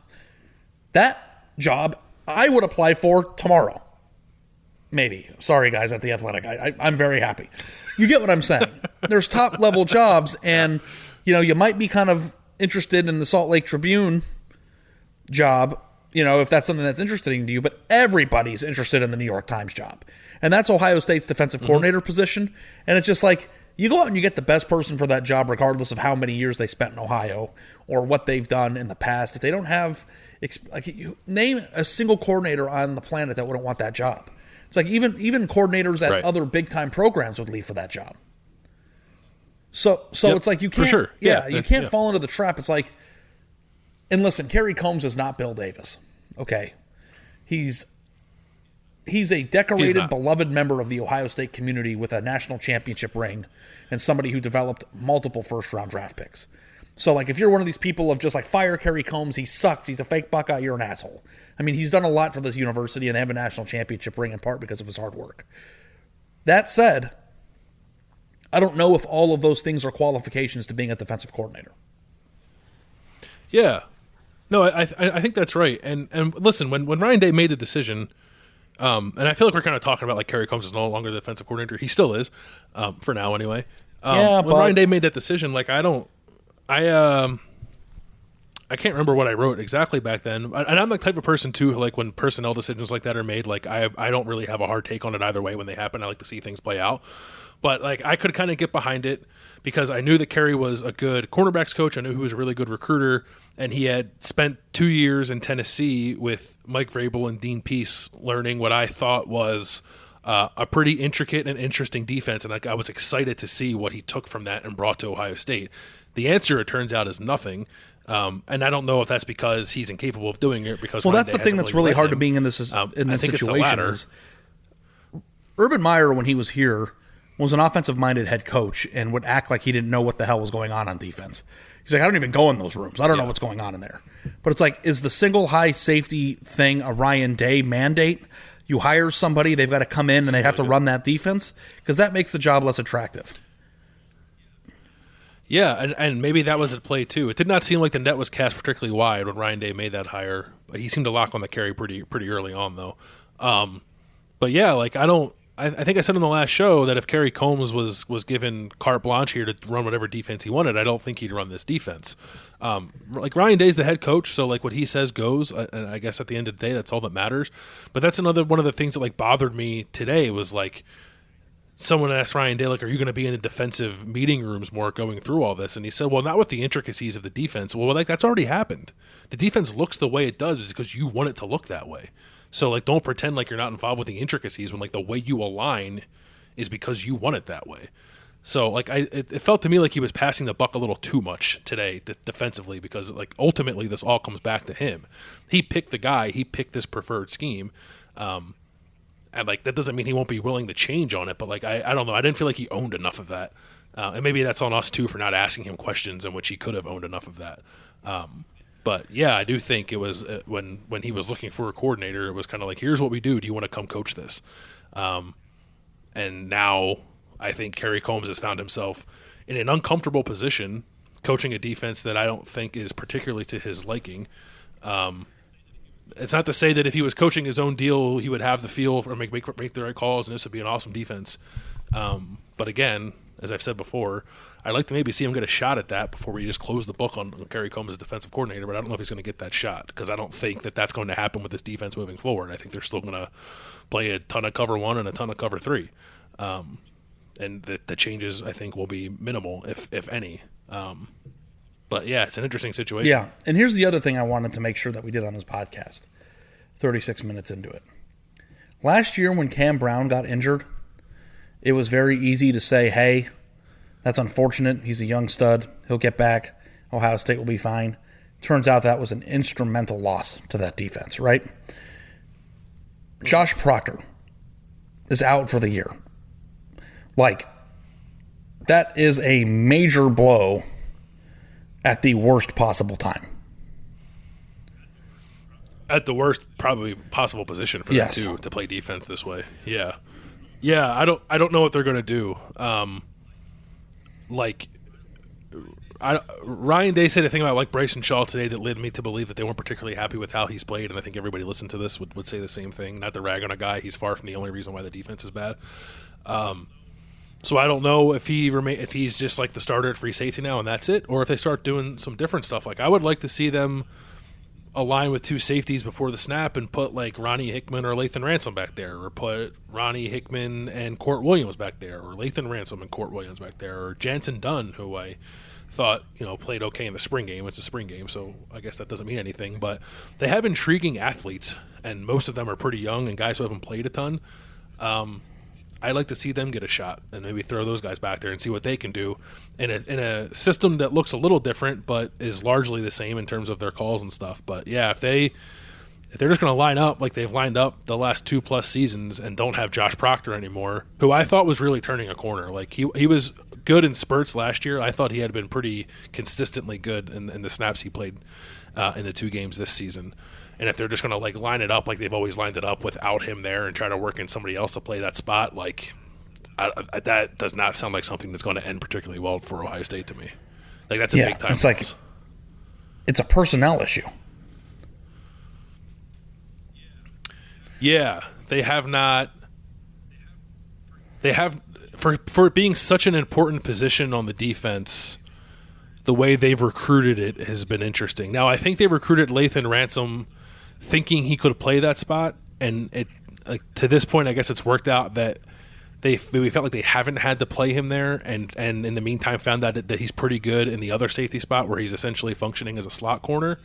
That job I would apply for tomorrow. Maybe. Sorry, guys, at The Athletic. I'm very happy. You get what I'm saying. There's top-level jobs, and you might be kind of interested in the Salt Lake Tribune job, if that's something that's interesting to you, but everybody's interested in the New York Times job. And that's Ohio State's defensive coordinator position, and it's just like, you go out and you get the best person for that job regardless of how many years they spent in Ohio or what they've done in the past. If they don't have... you name a single coordinator on the planet that wouldn't want that job. It's like even coordinators at other big time programs would leave for that job. So it's like you can't. For sure. You can't fall into the trap. It's like, and listen, Kerry Combs is not Bill Davis. Okay, he's a decorated, beloved member of the Ohio State community with a national championship ring, and somebody who developed multiple first round draft picks. So, like, if you're one of these people of just, like, fire Kerry Combs, he sucks, he's a fake Buckeye, you're an asshole. I mean, he's done a lot for this university, and they have a national championship ring in part because of his hard work. That said, I don't know if all of those things are qualifications to being a defensive coordinator. Yeah. No, I think that's right. And listen, when Ryan Day made the decision, and I feel like we're kind of talking about, like, Kerry Combs is no longer the defensive coordinator. He still is, for now anyway. When Ryan Day made that decision, like, I can't remember what I wrote exactly back then, and I'm the type of person too, like when personnel decisions like that are made, like I don't really have a hard take on it either way when they happen. I like to see things play out, but like I could kind of get behind it because I knew that Kerry was a good cornerbacks coach. I knew he was a really good recruiter, and he had spent 2 years in Tennessee with Mike Vrabel and Dean Pease, learning what I thought was a pretty intricate and interesting defense, and I was excited to see what he took from that and brought to Ohio State. The answer, it turns out, is nothing. And I don't know if that's because he's incapable of doing it. Because that's the thing that's really hard to being in this situation. Is Urban Meyer, when he was here, was an offensive-minded head coach and would act like he didn't know what the hell was going on defense. He's like, I don't even go in those rooms. I don't know what's going on in there. But it's like, is the single high safety thing a Ryan Day mandate? You hire somebody, they've got to come in and they have to run that defense? Because that makes the job less attractive. Yeah, and maybe that was at play too. It did not seem like the net was cast particularly wide when Ryan Day made that hire. He seemed to lock on the Kerry pretty early on, though. But yeah, like I think I said in the last show that if Kerry Combs was given carte blanche here to run whatever defense he wanted, I don't think he'd run this defense. Like Ryan Day's the head coach, so like what he says goes. And I guess at the end of the day, that's all that matters. But that's another one of the things that like bothered me today was like, someone asked Ryan Day, like, are you going to be in the defensive meeting rooms more going through all this? And he said, well, not with the intricacies of the defense. Well, like, that's already happened. The defense looks the way it does because you want it to look that way. So, like, don't pretend like you're not involved with the intricacies when, like, the way you align is because you want it that way. So, like, it felt to me like he was passing the buck a little too much today defensively because, like, ultimately this all comes back to him. He picked the guy. He picked this preferred scheme. And, like, that doesn't mean he won't be willing to change on it, but, like, I don't know. I didn't feel like he owned enough of that. And maybe that's on us, too, for not asking him questions in which he could have owned enough of that. But yeah, I do think it was when he was looking for a coordinator, it was kind of like, here's what we do. Do you want to come coach this? And now I think Kerry Combs has found himself in an uncomfortable position coaching a defense that I don't think is particularly to his liking. It's not to say that if he was coaching his own deal, he would have the feel or make the right calls, and this would be an awesome defense. But again, as I've said before, I'd like to maybe see him get a shot at that before we just close the book on Kerry Combs as defensive coordinator, but I don't know if he's going to get that shot because I don't think that that's going to happen with this defense moving forward. I think they're still going to play a ton of cover 1 and a ton of cover 3. And the changes, I think, will be minimal, if any. But, yeah, it's an interesting situation. Yeah, and here's the other thing I wanted to make sure that we did on this podcast, 36 minutes into it. Last year when Cam Brown got injured, it was very easy to say, hey, that's unfortunate. He's a young stud. He'll get back. Ohio State will be fine. Turns out that was an instrumental loss to that defense, right? Josh Proctor is out for the year. Like, that is a major blow at the worst possible time. At the worst probably possible position for them too, to play defense this way. Yeah. Yeah, I don't know what they're going to do. Ryan Day said a thing about like Bryson Shaw today that led me to believe that they weren't particularly happy with how he's played, and I think everybody listened to this would say the same thing. Not to rag on a guy, he's far from the only reason why the defense is bad. So I don't know if if he's just like the starter at free safety now and that's it, or if they start doing some different stuff. Like I would like to see them align with 2 safeties before the snap and put like Ronnie Hickman or Lathan Ransom back there, or put Ronnie Hickman and Court Williams back there, or Lathan Ransom and Court Williams back there, or Jansen Dunn, who I thought played okay in the spring game. It's a spring game, so I guess that doesn't mean anything. But they have intriguing athletes, and most of them are pretty young and guys who haven't played a ton. I'd like to see them get a shot and maybe throw those guys back there and see what they can do in a system that looks a little different but is largely the same in terms of their calls and stuff. But yeah, if they're just going to line up like they've lined up the last 2+ seasons and don't have Josh Proctor anymore, who I thought was really turning a corner. Like he was good in spurts last year. I thought he had been pretty consistently good in the snaps he played in the 2 games this season. And if they're just going to like line it up like they've always lined it up without him there and try to work in somebody else to play that spot, like that does not sound like something that's going to end particularly well for Ohio State to me. Like that's a big time. It's like it's a personnel issue. Yeah, they have not. They have for it being such an important position on the defense. The way they've recruited it has been interesting. Now I think they recruited Lathan Ransom thinking he could play that spot, and it to this point I guess it's worked out that we felt like they haven't had to play him there, and in the meantime found out that he's pretty good in the other safety spot where he's essentially functioning as a slot corner.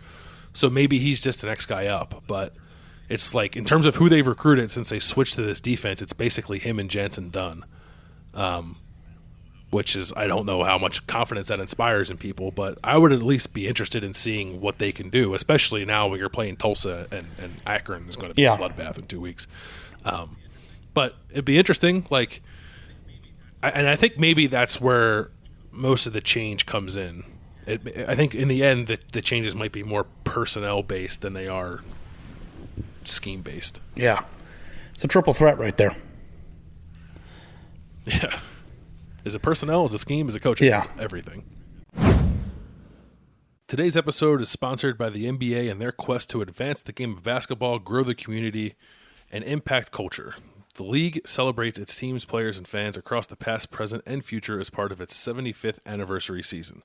So maybe he's just the next guy up, but it's like in terms of who they've recruited since they switched to this defense, it's basically him and Jansen Dunn, which is I don't know how much confidence that inspires in people, but I would at least be interested in seeing what they can do, especially now when you're playing Tulsa and Akron is going to be a bloodbath in 2 weeks. But it'd be interesting. Like, and I think maybe that's where most of the change comes in. I think in the end the changes might be more personnel based than they are scheme based. Yeah, it's a triple threat right there. Yeah. Is it personnel? Is it scheme? Is it coaching? Yeah. It's everything. Today's episode is sponsored by the NBA and their quest to advance the game of basketball, grow the community, and impact culture. The league celebrates its teams, players, and fans across the past, present, and future as part of its 75th anniversary season.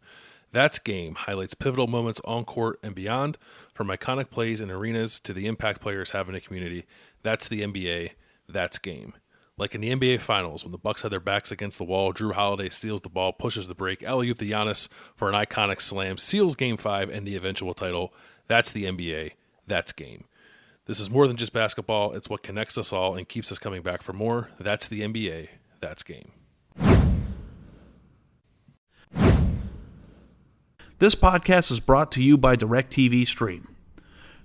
That's Game highlights pivotal moments on court and beyond, from iconic plays in arenas to the impact players have in a community. That's the NBA. That's Game. Like in the NBA Finals, when the Bucks had their backs against the wall, Drew Holiday steals the ball, pushes the break, alley-oop to Giannis for an iconic slam, seals Game 5 and the eventual title. That's the NBA. That's Game. This is more than just basketball. It's what connects us all and keeps us coming back for more. That's the NBA. That's Game. This podcast is brought to you by DirecTV Stream.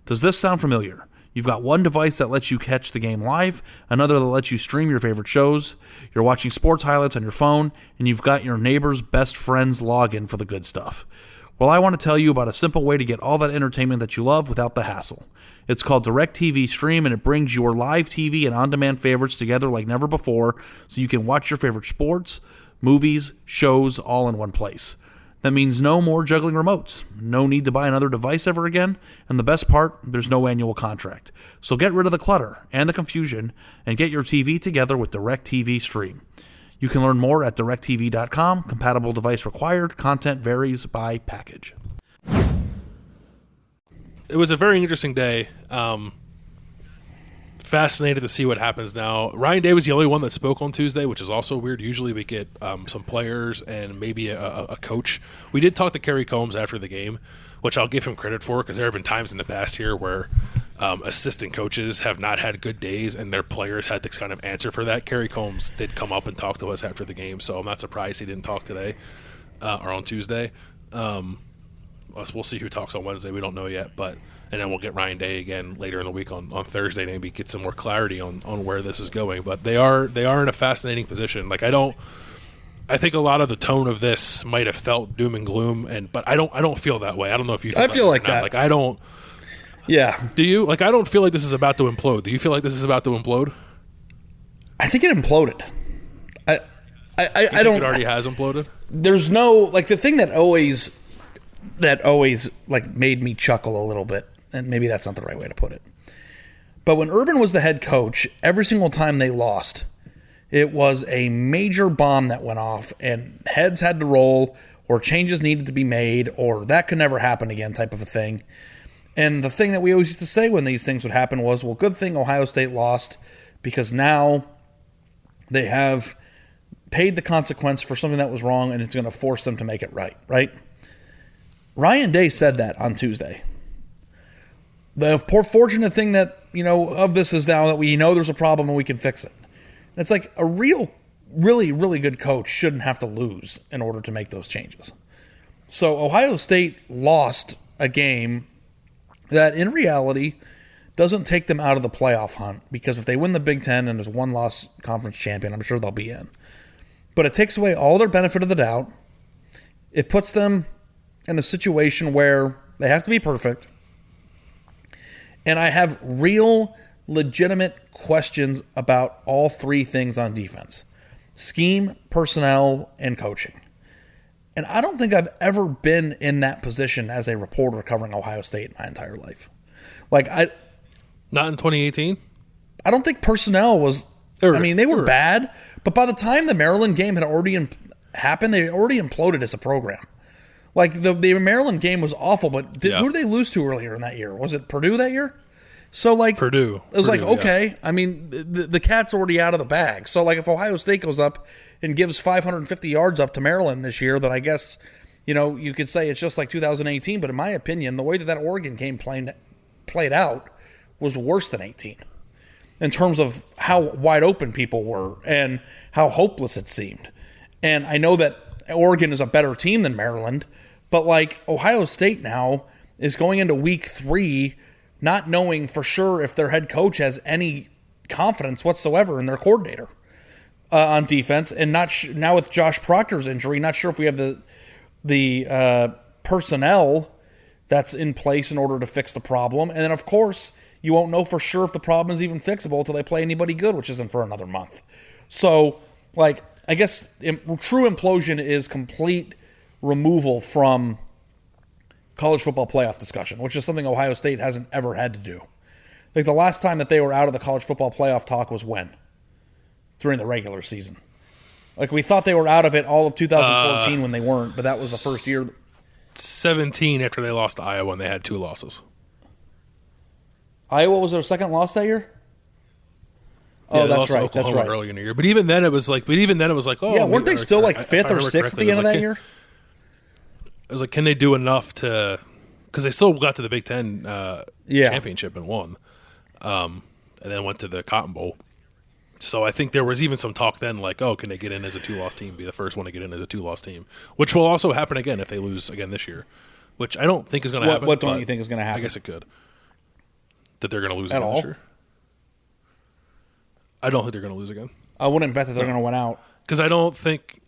Does this sound familiar? You've got one device that lets you catch the game live, another that lets you stream your favorite shows, you're watching sports highlights on your phone, and you've got your neighbor's best friend's login for the good stuff. Well, I want to tell you about a simple way to get all that entertainment that you love without the hassle. It's called DirecTV Stream, and it brings your live TV and on-demand favorites together like never before, so you can watch your favorite sports, movies, shows, all in one place. That means no more juggling remotes, no need to buy another device ever again, and the best part, there's no annual contract. So get rid of the clutter and the confusion, and get your TV together with DirecTV Stream. You can learn more at directv.com. Compatible device required. Content varies by package. It was a very interesting day. Fascinated to see what happens now. Ryan Day was the only one that spoke on Tuesday, which is also weird. Usually we get some players and maybe a coach. We did talk to Kerry Combs after the game, which I'll give him credit for, because there have been times in the past here where assistant coaches have not had good days and their players had to kind of answer for that. Kerry Combs did come up and talk to us after the game, so I'm not surprised he didn't talk today or on Tuesday. We'll see who talks on Wednesday. We don't know yet, and then we'll get Ryan Day again later in the week on Thursday, maybe get some more clarity on where this is going. But they are in a fascinating position. Like I think a lot of the tone of this might have felt doom and gloom, but I don't feel that way. I don't know if you. I feel like that. Like I don't. Yeah. Do you? Like I don't feel like this is about to implode. Do you feel like this is about to implode? I think it imploded. I don't. It already has imploded. There's no, like, the thing that always like made me chuckle a little bit, and maybe that's not the right way to put it, but when Urban was the head coach, every single time they lost, it was a major bomb that went off, and heads had to roll, or changes needed to be made, or that could never happen again type of a thing. And the thing that we always used to say when these things would happen was, well, good thing Ohio State lost, because now they have paid the consequence for something that was wrong, and it's going to force them to make it right, right? Ryan Day said that on Tuesday. The fortunate thing that, of this is now that we know there's a problem and we can fix it. And it's like a really, really good coach shouldn't have to lose in order to make those changes. So Ohio State lost a game that in reality doesn't take them out of the playoff hunt, because if they win the Big Ten and is one-loss conference champion, I'm sure they'll be in. But it takes away all their benefit of the doubt. It puts them in a situation where they have to be perfect. And I have real, legitimate questions about all three things on defense: scheme, personnel, and coaching. And I don't think I've ever been in that position as a reporter covering Ohio State my entire life. Not in 2018? I don't think personnel was... they were bad, but by the time the Maryland game had already happened, they had already imploded as a program. Like, the Maryland game was awful, but who did they lose to earlier in that year? Was it Purdue that year? So, like... Purdue. It was okay. Yeah. I mean, the cat's already out of the bag. So, like, if Ohio State goes up and gives 550 yards up to Maryland this year, then I guess, you could say it's just like 2018. But in my opinion, the way that Oregon game played out was worse than 18 in terms of how wide open people were and how hopeless it seemed. And I know that Oregon is a better team than Maryland, but like Ohio State now is going into week 3 not knowing for sure if their head coach has any confidence whatsoever in their coordinator on defense, and now with Josh Proctor's injury, not sure if we have the personnel that's in place in order to fix the problem. And then, of course, you won't know for sure if the problem is even fixable until they play anybody good, which isn't for another month. So, like, I guess true implosion is complete removal from college football playoff discussion, which is something Ohio State hasn't ever had to do. Like, the last time that they were out of the college football playoff talk was when? During the regular season. Like, we thought they were out of it all of 2014 when they weren't, but that was the first year. 17 after they lost to Iowa, and they had 2 losses. Iowa was their second loss that year? Yeah, that's right. That's right. Early in the year, but even then it was like, oh, yeah, weren't they still like 5th or 6th at the end of that year? I was like, can they do enough to? Because they still got to the Big Ten championship and won, and then went to the Cotton Bowl. So I think there was even some talk then, like, oh, can they get in as a 2-loss team? Be the first one to get in as a 2-loss team, which will also happen again if they lose again this year, which I don't think is going to happen. What don't you think is going to happen? I guess it could. That they're going to lose at again all? This year. I don't think they're going to lose again. I wouldn't bet that they're going to win out. Because I don't think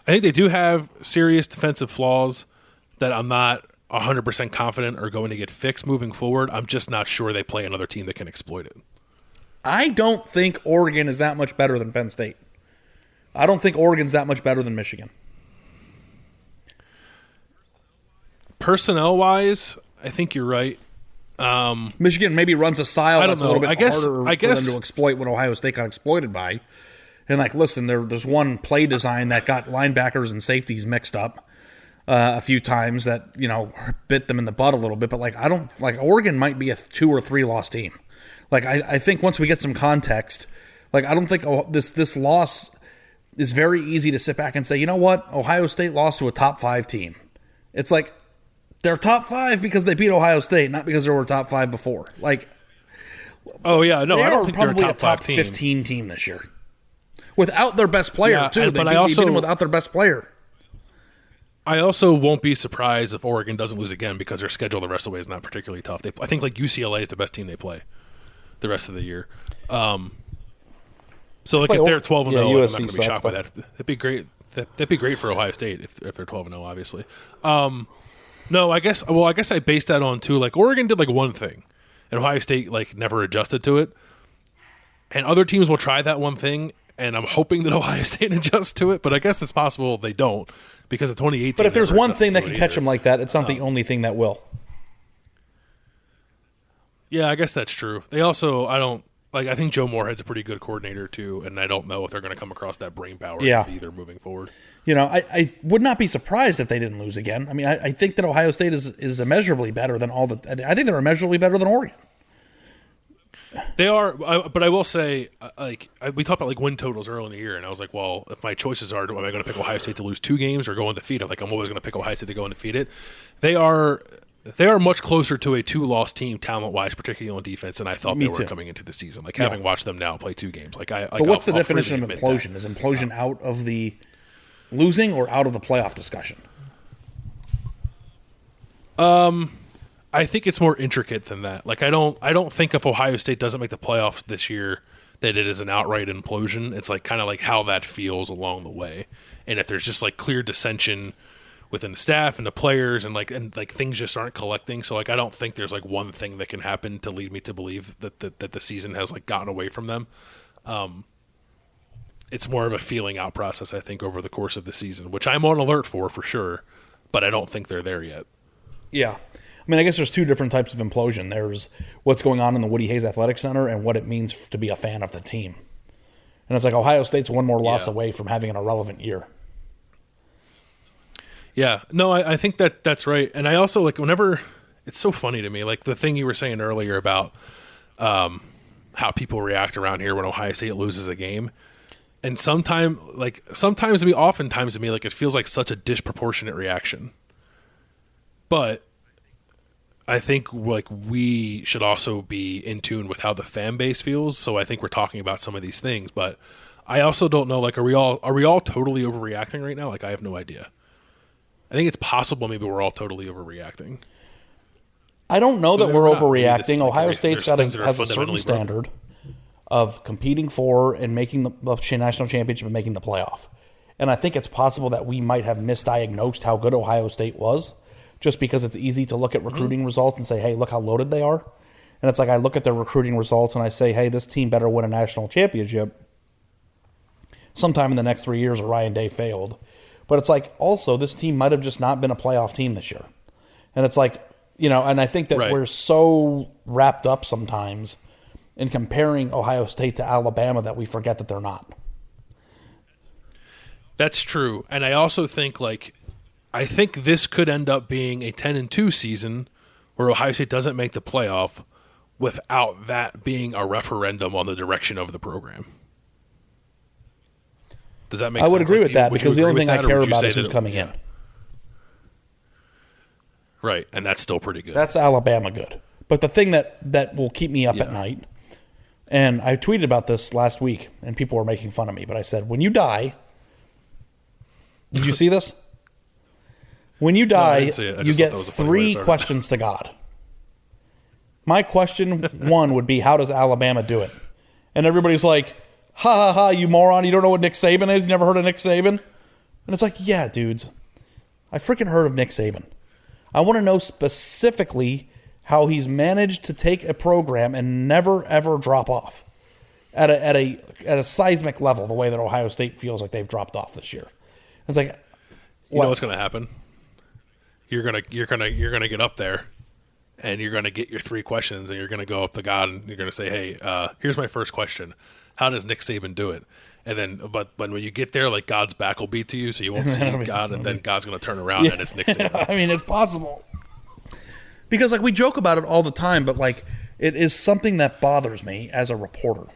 I think they do have serious defensive flaws that I'm not 100% confident are going to get fixed moving forward. I'm just not sure they play another team that can exploit it. I don't think Oregon is that much better than Penn State. I don't think Oregon's that much better than Michigan. Personnel-wise, I think you're right. Michigan maybe runs a style that's a little bit harder for them to exploit what Ohio State got exploited by. And, like, listen, there's one play design that got linebackers and safeties mixed up a few times that, you know, bit them in the butt a little bit. But, like, I don't – like, Oregon might be a 2 or 3 loss team. Like, I think once we get some context, like, I don't think this loss is very easy to sit back and say, you know what, Ohio State lost to a top 5 team. It's like – they're top 5 because they beat Ohio State, not because they were top 5 before. Like, oh yeah, no, I don't think they're probably a top 15 team this year, without their best player too. They beat them without their best player. I also won't be surprised if Oregon doesn't lose again because their schedule the rest of the way is not particularly tough. I think like UCLA is the best team they play the rest of the year. So like if they're 12-0, I'm not going to be shocked by that. That'd be great. That'd be great for Ohio State if they're 12-0, obviously. No, I guess I based that on too. Like Oregon did like one thing, and Ohio State like never adjusted to it. And other teams will try that one thing, and I'm hoping that Ohio State adjusts to it. But I guess it's possible they don't because of 2018. But if there's one thing that can catch them like that, it's not the only thing that will. Yeah, I guess that's true. They also I think Joe Moorhead's a pretty good coordinator too, and I don't know if they're going to come across that brain power either moving forward. You know, I would not be surprised if they didn't lose again. I mean, I think that Ohio State is immeasurably better than I think they're immeasurably better than Oregon. They are, but I will say, we talked about like win totals early in the year, and I was like, well, if my choices are, am I going to pick Ohio State to lose 2 games or go undefeated? Like, I'm always going to pick Ohio State to go undefeated. They are much closer to a 2-loss team talent-wise, particularly on defense, than I thought they were coming into the season. Like having watched them now play 2 games, but what's the definition of implosion? Is implosion out of the losing or out of the playoff discussion? I think it's more intricate than that. Like I don't think if Ohio State doesn't make the playoffs this year that it is an outright implosion. It's like kind of like how that feels along the way, and if there's just like clear dissension within the staff and the players and things just aren't collecting. So like I don't think there's like one thing that can happen to lead me to believe that the season has like gotten away from them. It's more of a feeling out process, I think, over the course of the season, which I'm on alert for sure, but I don't think they're there yet. Yeah. I mean, I guess there's 2 different types of implosion. There's what's going on in the Woody Hayes Athletic Center and what it means to be a fan of the team. And it's like Ohio State's one more loss away from having an irrelevant year. Yeah, no, I think that's right. And I also, like, whenever – it's so funny to me, like the thing you were saying earlier about how people react around here when Ohio State loses a game. And oftentimes to me, like, it feels like such a disproportionate reaction. But I think, like, we should also be in tune with how the fan base feels. So I think we're talking about some of these things. But I also don't know, like, are we all totally overreacting right now? Like, I have no idea. I think it's possible maybe we're all totally overreating. I don't know that we're overreacting. Ohio State's has a certain standard of competing for and making the national championship and making the playoff. And I think it's possible that we might have misdiagnosed how good Ohio State was just because it's easy to look at recruiting results and say, hey, look how loaded they are. And it's like I look at their recruiting results and I say, hey, this team better win a national championship sometime in the next 3 years or Ryan Day failed. But it's like, also, this team might have just not been a playoff team this year. And it's like, you know, and I think that we're so wrapped up sometimes in comparing Ohio State to Alabama that we forget that they're not. That's true. And I also think, like, I think this could end up being a 10-2 season where Ohio State doesn't make the playoff without that being a referendum on the direction of the program. Does that make sense? I would agree with that because the only thing I care about is who's coming in. Right, and that's still pretty good. That's Alabama good. But the thing that will keep me up at night, and I tweeted about this last week, and people were making fun of me, but I said, when you die, did you see this? When you die, you get 3 questions to God. My question 1 would be, how does Alabama do it? And everybody's like, ha ha ha, you moron, you don't know what Nick Saban is? You never heard of Nick Saban? And it's like, yeah, dudes, I freaking heard of Nick Saban. I want to know specifically how he's managed to take a program and never, ever drop off at a seismic level the way that Ohio State feels like they've dropped off this year. It's like, you know what's going to happen? You're gonna get up there, and you're gonna get your 3 questions, and you're gonna go up to God, and you're gonna say, "Hey, here's my first question: how does Nick Saban do it?" And then, but when you get there, like God's back will be to you, so you won't see God, and then God's gonna turn around, and it's Nick Saban. I mean, it's possible because like we joke about it all the time, but like it is something that bothers me as a reporter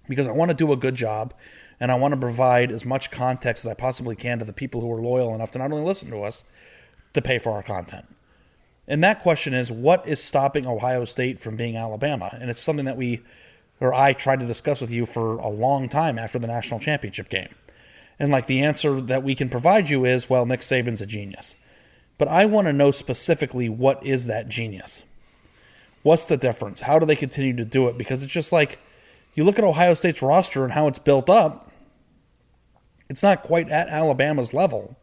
because I want to do a good job. And I want to provide as much context as I possibly can to the people who are loyal enough to not only listen to us, to pay for our content. And that question is, what is stopping Ohio State from being Alabama? And it's something that I tried to discuss with you for a long time after the national championship game. And like the answer that we can provide you is, well, Nick Saban's a genius. But I want to know specifically what is that genius? What's the difference? How do they continue to do it? Because it's just like, you look at Ohio State's roster and how it's built up, it's not quite at Alabama's level.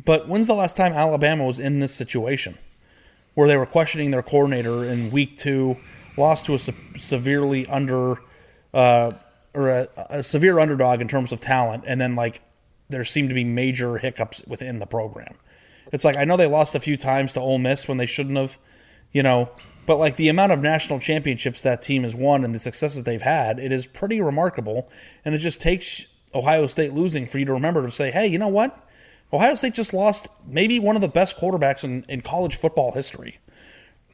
But when's the last time Alabama was in this situation where they were questioning their coordinator in week 2, lost to a severely a severe underdog in terms of talent, and then like there seemed to be major hiccups within the program? It's like, I know they lost a few times to Ole Miss when they shouldn't have, but like the amount of national championships that team has won and the successes they've had, it is pretty remarkable. And it just takes Ohio State losing for you to remember to say, hey, you know what? Ohio State just lost maybe one of the best quarterbacks in college football history.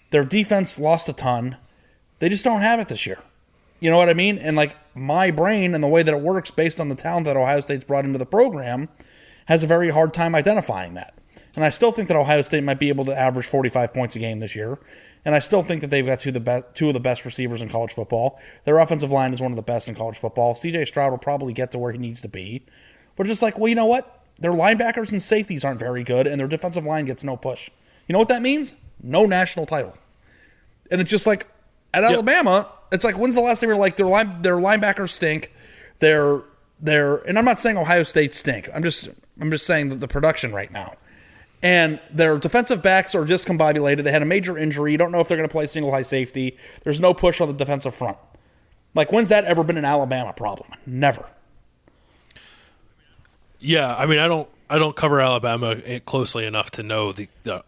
Their defense lost a ton. They just don't have it this year. You know what I mean? And like my brain and the way that it works based on the talent that Ohio State's brought into the program has a very hard time identifying that. And I still think that Ohio State might be able to average 45 points a game this year. And I still think that they've got two of the best receivers in college football. Their offensive line is one of the best in college football. C.J. Stroud will probably get to where he needs to be. But just like, well, you know what? Their linebackers and safeties aren't very good, and their defensive line gets no push. You know what that means? No national title. And it's just like, at Alabama, it's like, when's the last time you're like, their linebackers stink, and I'm not saying Ohio State stink. I'm just saying that the production right now. And their defensive backs are discombobulated. They had a major injury. You don't know if they're going to play single high safety. There's no push on the defensive front. Like, when's that ever been an Alabama problem? Never. Yeah, I mean, I don't cover Alabama closely enough to know the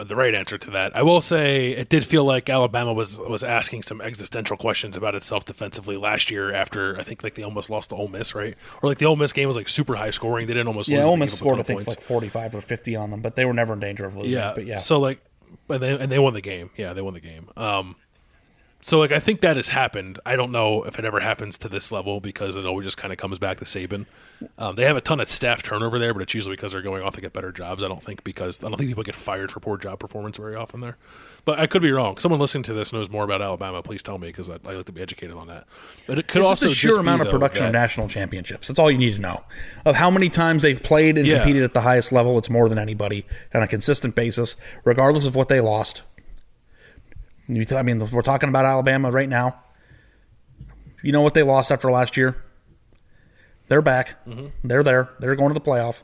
right answer to that. I will say it did feel like Alabama was asking some existential questions about itself defensively last year after I think like they almost lost to Ole Miss, right? Or like the Ole Miss game was like super high scoring. They didn't almost lose. Yeah, Ole Miss scored I think like 45 or 50 on them, but they were never in danger of losing. Yeah, but yeah. So like, and they won the game. Yeah, they won the game. So, like, I think that has happened. I don't know if it ever happens to this level because it always just kind of comes back to Saban. They have a ton of staff turnover there, but it's usually because they're going off to get better jobs. I don't think people get fired for poor job performance very often there. But I could be wrong. Someone listening to this knows more about Alabama. Please tell me because I like to be educated on that. But it could also just the sheer amount of production of national championships. That's all you need to know. Of how many times they've played and competed at the highest level, it's more than anybody on a consistent basis, regardless of what they lost. I mean, we're talking about Alabama right now. You know what they lost after last year? They're back. Mm-hmm. They're there. They're going to the playoff.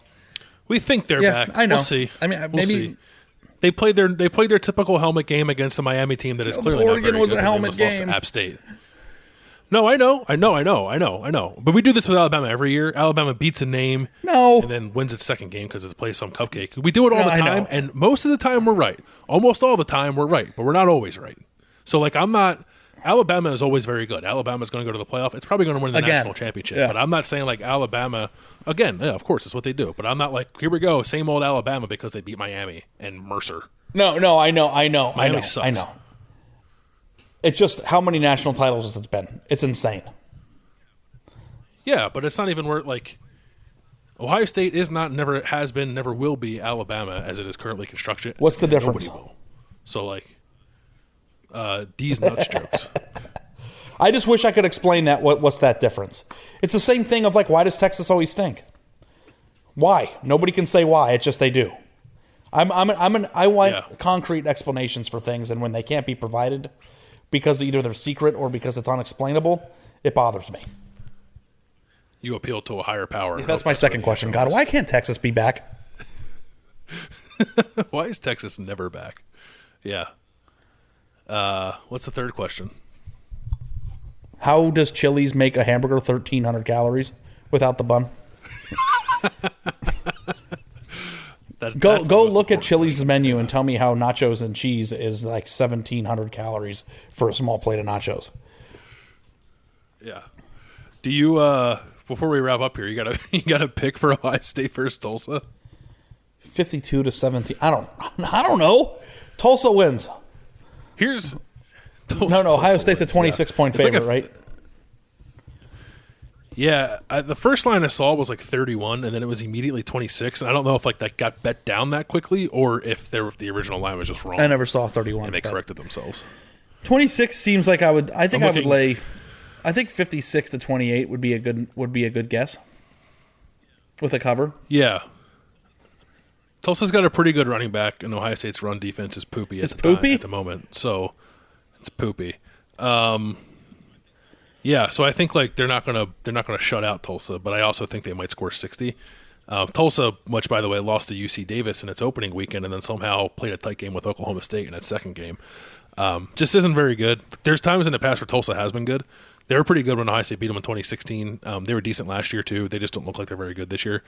We think they're back. I know. We'll see. I mean, we'll see. They played their typical helmet game against the Miami team that is clearly Oregon not very was good a helmet they almost game. Lost to App State. No, I know. But we do this with Alabama every year. Alabama beats a name and then wins its second game because it plays some cupcake. We do it all the time, and most of the time we're right. Almost all the time we're right, but we're not always right. So, like, Alabama is always very good. Alabama's going to go to the playoff. It's probably going to win the national championship. Yeah. But I'm not saying, like, Alabama, again, yeah, of course, it's what they do. But I'm not like, here we go, same old Alabama because they beat Miami and Mercer. No, I know. Miami sucks. I know. It's just how many national titles it's been. It's insane. Yeah, but it's not even where, like, Ohio State is not, never has been, never will be Alabama as it is currently constructed. What's the difference? Nobody will. So, like, these nuts jokes. I just wish I could explain that. What's that difference? It's the same thing of, like, why does Texas always stink? Why? Nobody can say why. It's just they do. I want concrete explanations for things, and when they can't be provided because either they're secret or because it's unexplainable, it bothers me. You appeal to a higher power. That's my second question. God, why can't Texas be back? Why is Texas never back? Yeah. What's the third question? How does Chili's make a hamburger 1,300 calories without the bun? Go look at Chili's menu and tell me how nachos and cheese is like 1,700 calories for a small plate of nachos. Yeah. Do you before we wrap up here, you gotta pick for Ohio State versus Tulsa? 52-17. I don't know. Tulsa wins. Here's Ohio State's a 26-point favorite, right? Yeah, the first line I saw was like 31, and then it was immediately 26. And I don't know if like that got bet down that quickly, or if the original line was just wrong. I never saw 31, and they corrected themselves. 26 seems like I would lay. I think 56-28 would be a good guess with a cover. Yeah. Tulsa's got a pretty good running back, and Ohio State's run defense is poopy at the moment. So it's poopy. Yeah, so I think like they're not gonna shut out Tulsa, but I also think they might score 60. Tulsa, which by the way lost to UC Davis in its opening weekend, and then somehow played a tight game with Oklahoma State in its second game, just isn't very good. There's times in the past where Tulsa has been good. They were pretty good when Ohio State beat them in 2016. They were decent last year too. They just don't look like they're very good this year.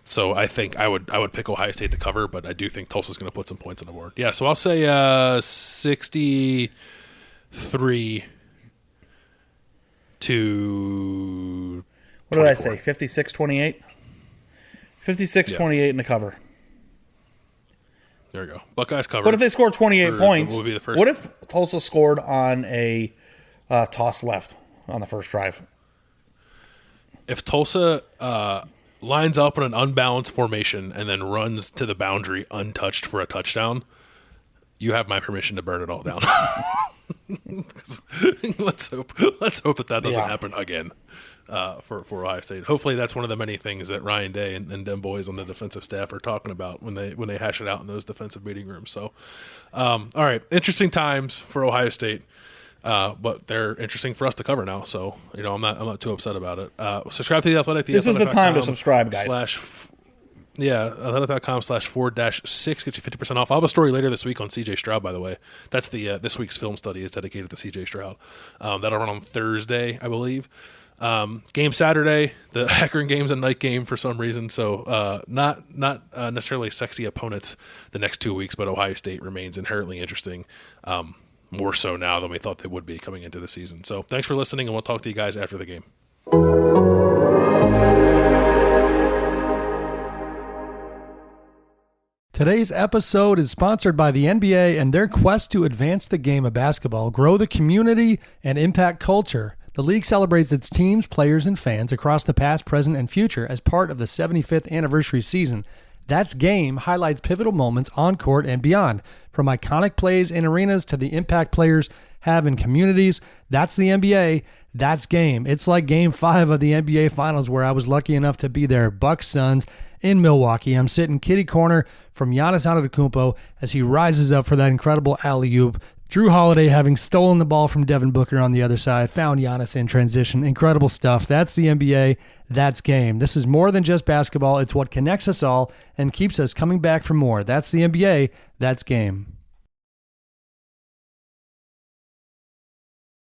So I think I would pick Ohio State to cover, but I do think Tulsa's going to put some points on the board. Yeah, so I'll say 63 to. What did I say? 56-28? 56-28 in the cover. There we go. Buckeyes cover. What if they score 28 points? What would be the first? What if Tulsa scored on a toss left on the first drive? If Tulsa lines up in an unbalanced formation and then runs to the boundary untouched for a touchdown, you have my permission to burn it all down. Let's hope that doesn't happen again for Ohio State. Hopefully that's one of the many things that Ryan Day and them boys on the defensive staff are talking about when they hash it out in those defensive meeting rooms. So, all right, interesting times for Ohio State. But they're interesting for us to cover now, so I'm not too upset about it. Subscribe to The Athletic. This is the time to subscribe, guys. Athletic.com/4-6 gets you 50% off. I'll have a story later this week on C.J. Stroud, by the way. That's this week's film study is dedicated to C.J. Stroud. That'll run on Thursday, I believe. Game Saturday. The Akron game's a night game for some reason, so not necessarily sexy opponents the next 2 weeks, but Ohio State remains inherently interesting. More so now than we thought they would be coming into the season. So thanks for listening, and we'll talk to you guys after the game. Today's episode is sponsored by the NBA and their quest to advance the game of basketball, grow the community, and impact culture. The league celebrates its teams, players, and fans across the past, present, and future as part of the 75th anniversary season. That's Game highlights pivotal moments on court and beyond, from iconic plays in arenas to the impact players have in communities. That's the NBA. That's Game. It's like Game 5 of the NBA Finals where I was lucky enough to be there. Bucks Suns in Milwaukee. I'm sitting kitty corner from Giannis Antetokounmpo as he rises up for that incredible alley-oop. Drew Holiday, having stolen the ball from Devin Booker on the other side, found Giannis in transition. Incredible stuff. That's the NBA. That's Game. This is more than just basketball. It's what connects us all and keeps us coming back for more. That's the NBA. That's Game.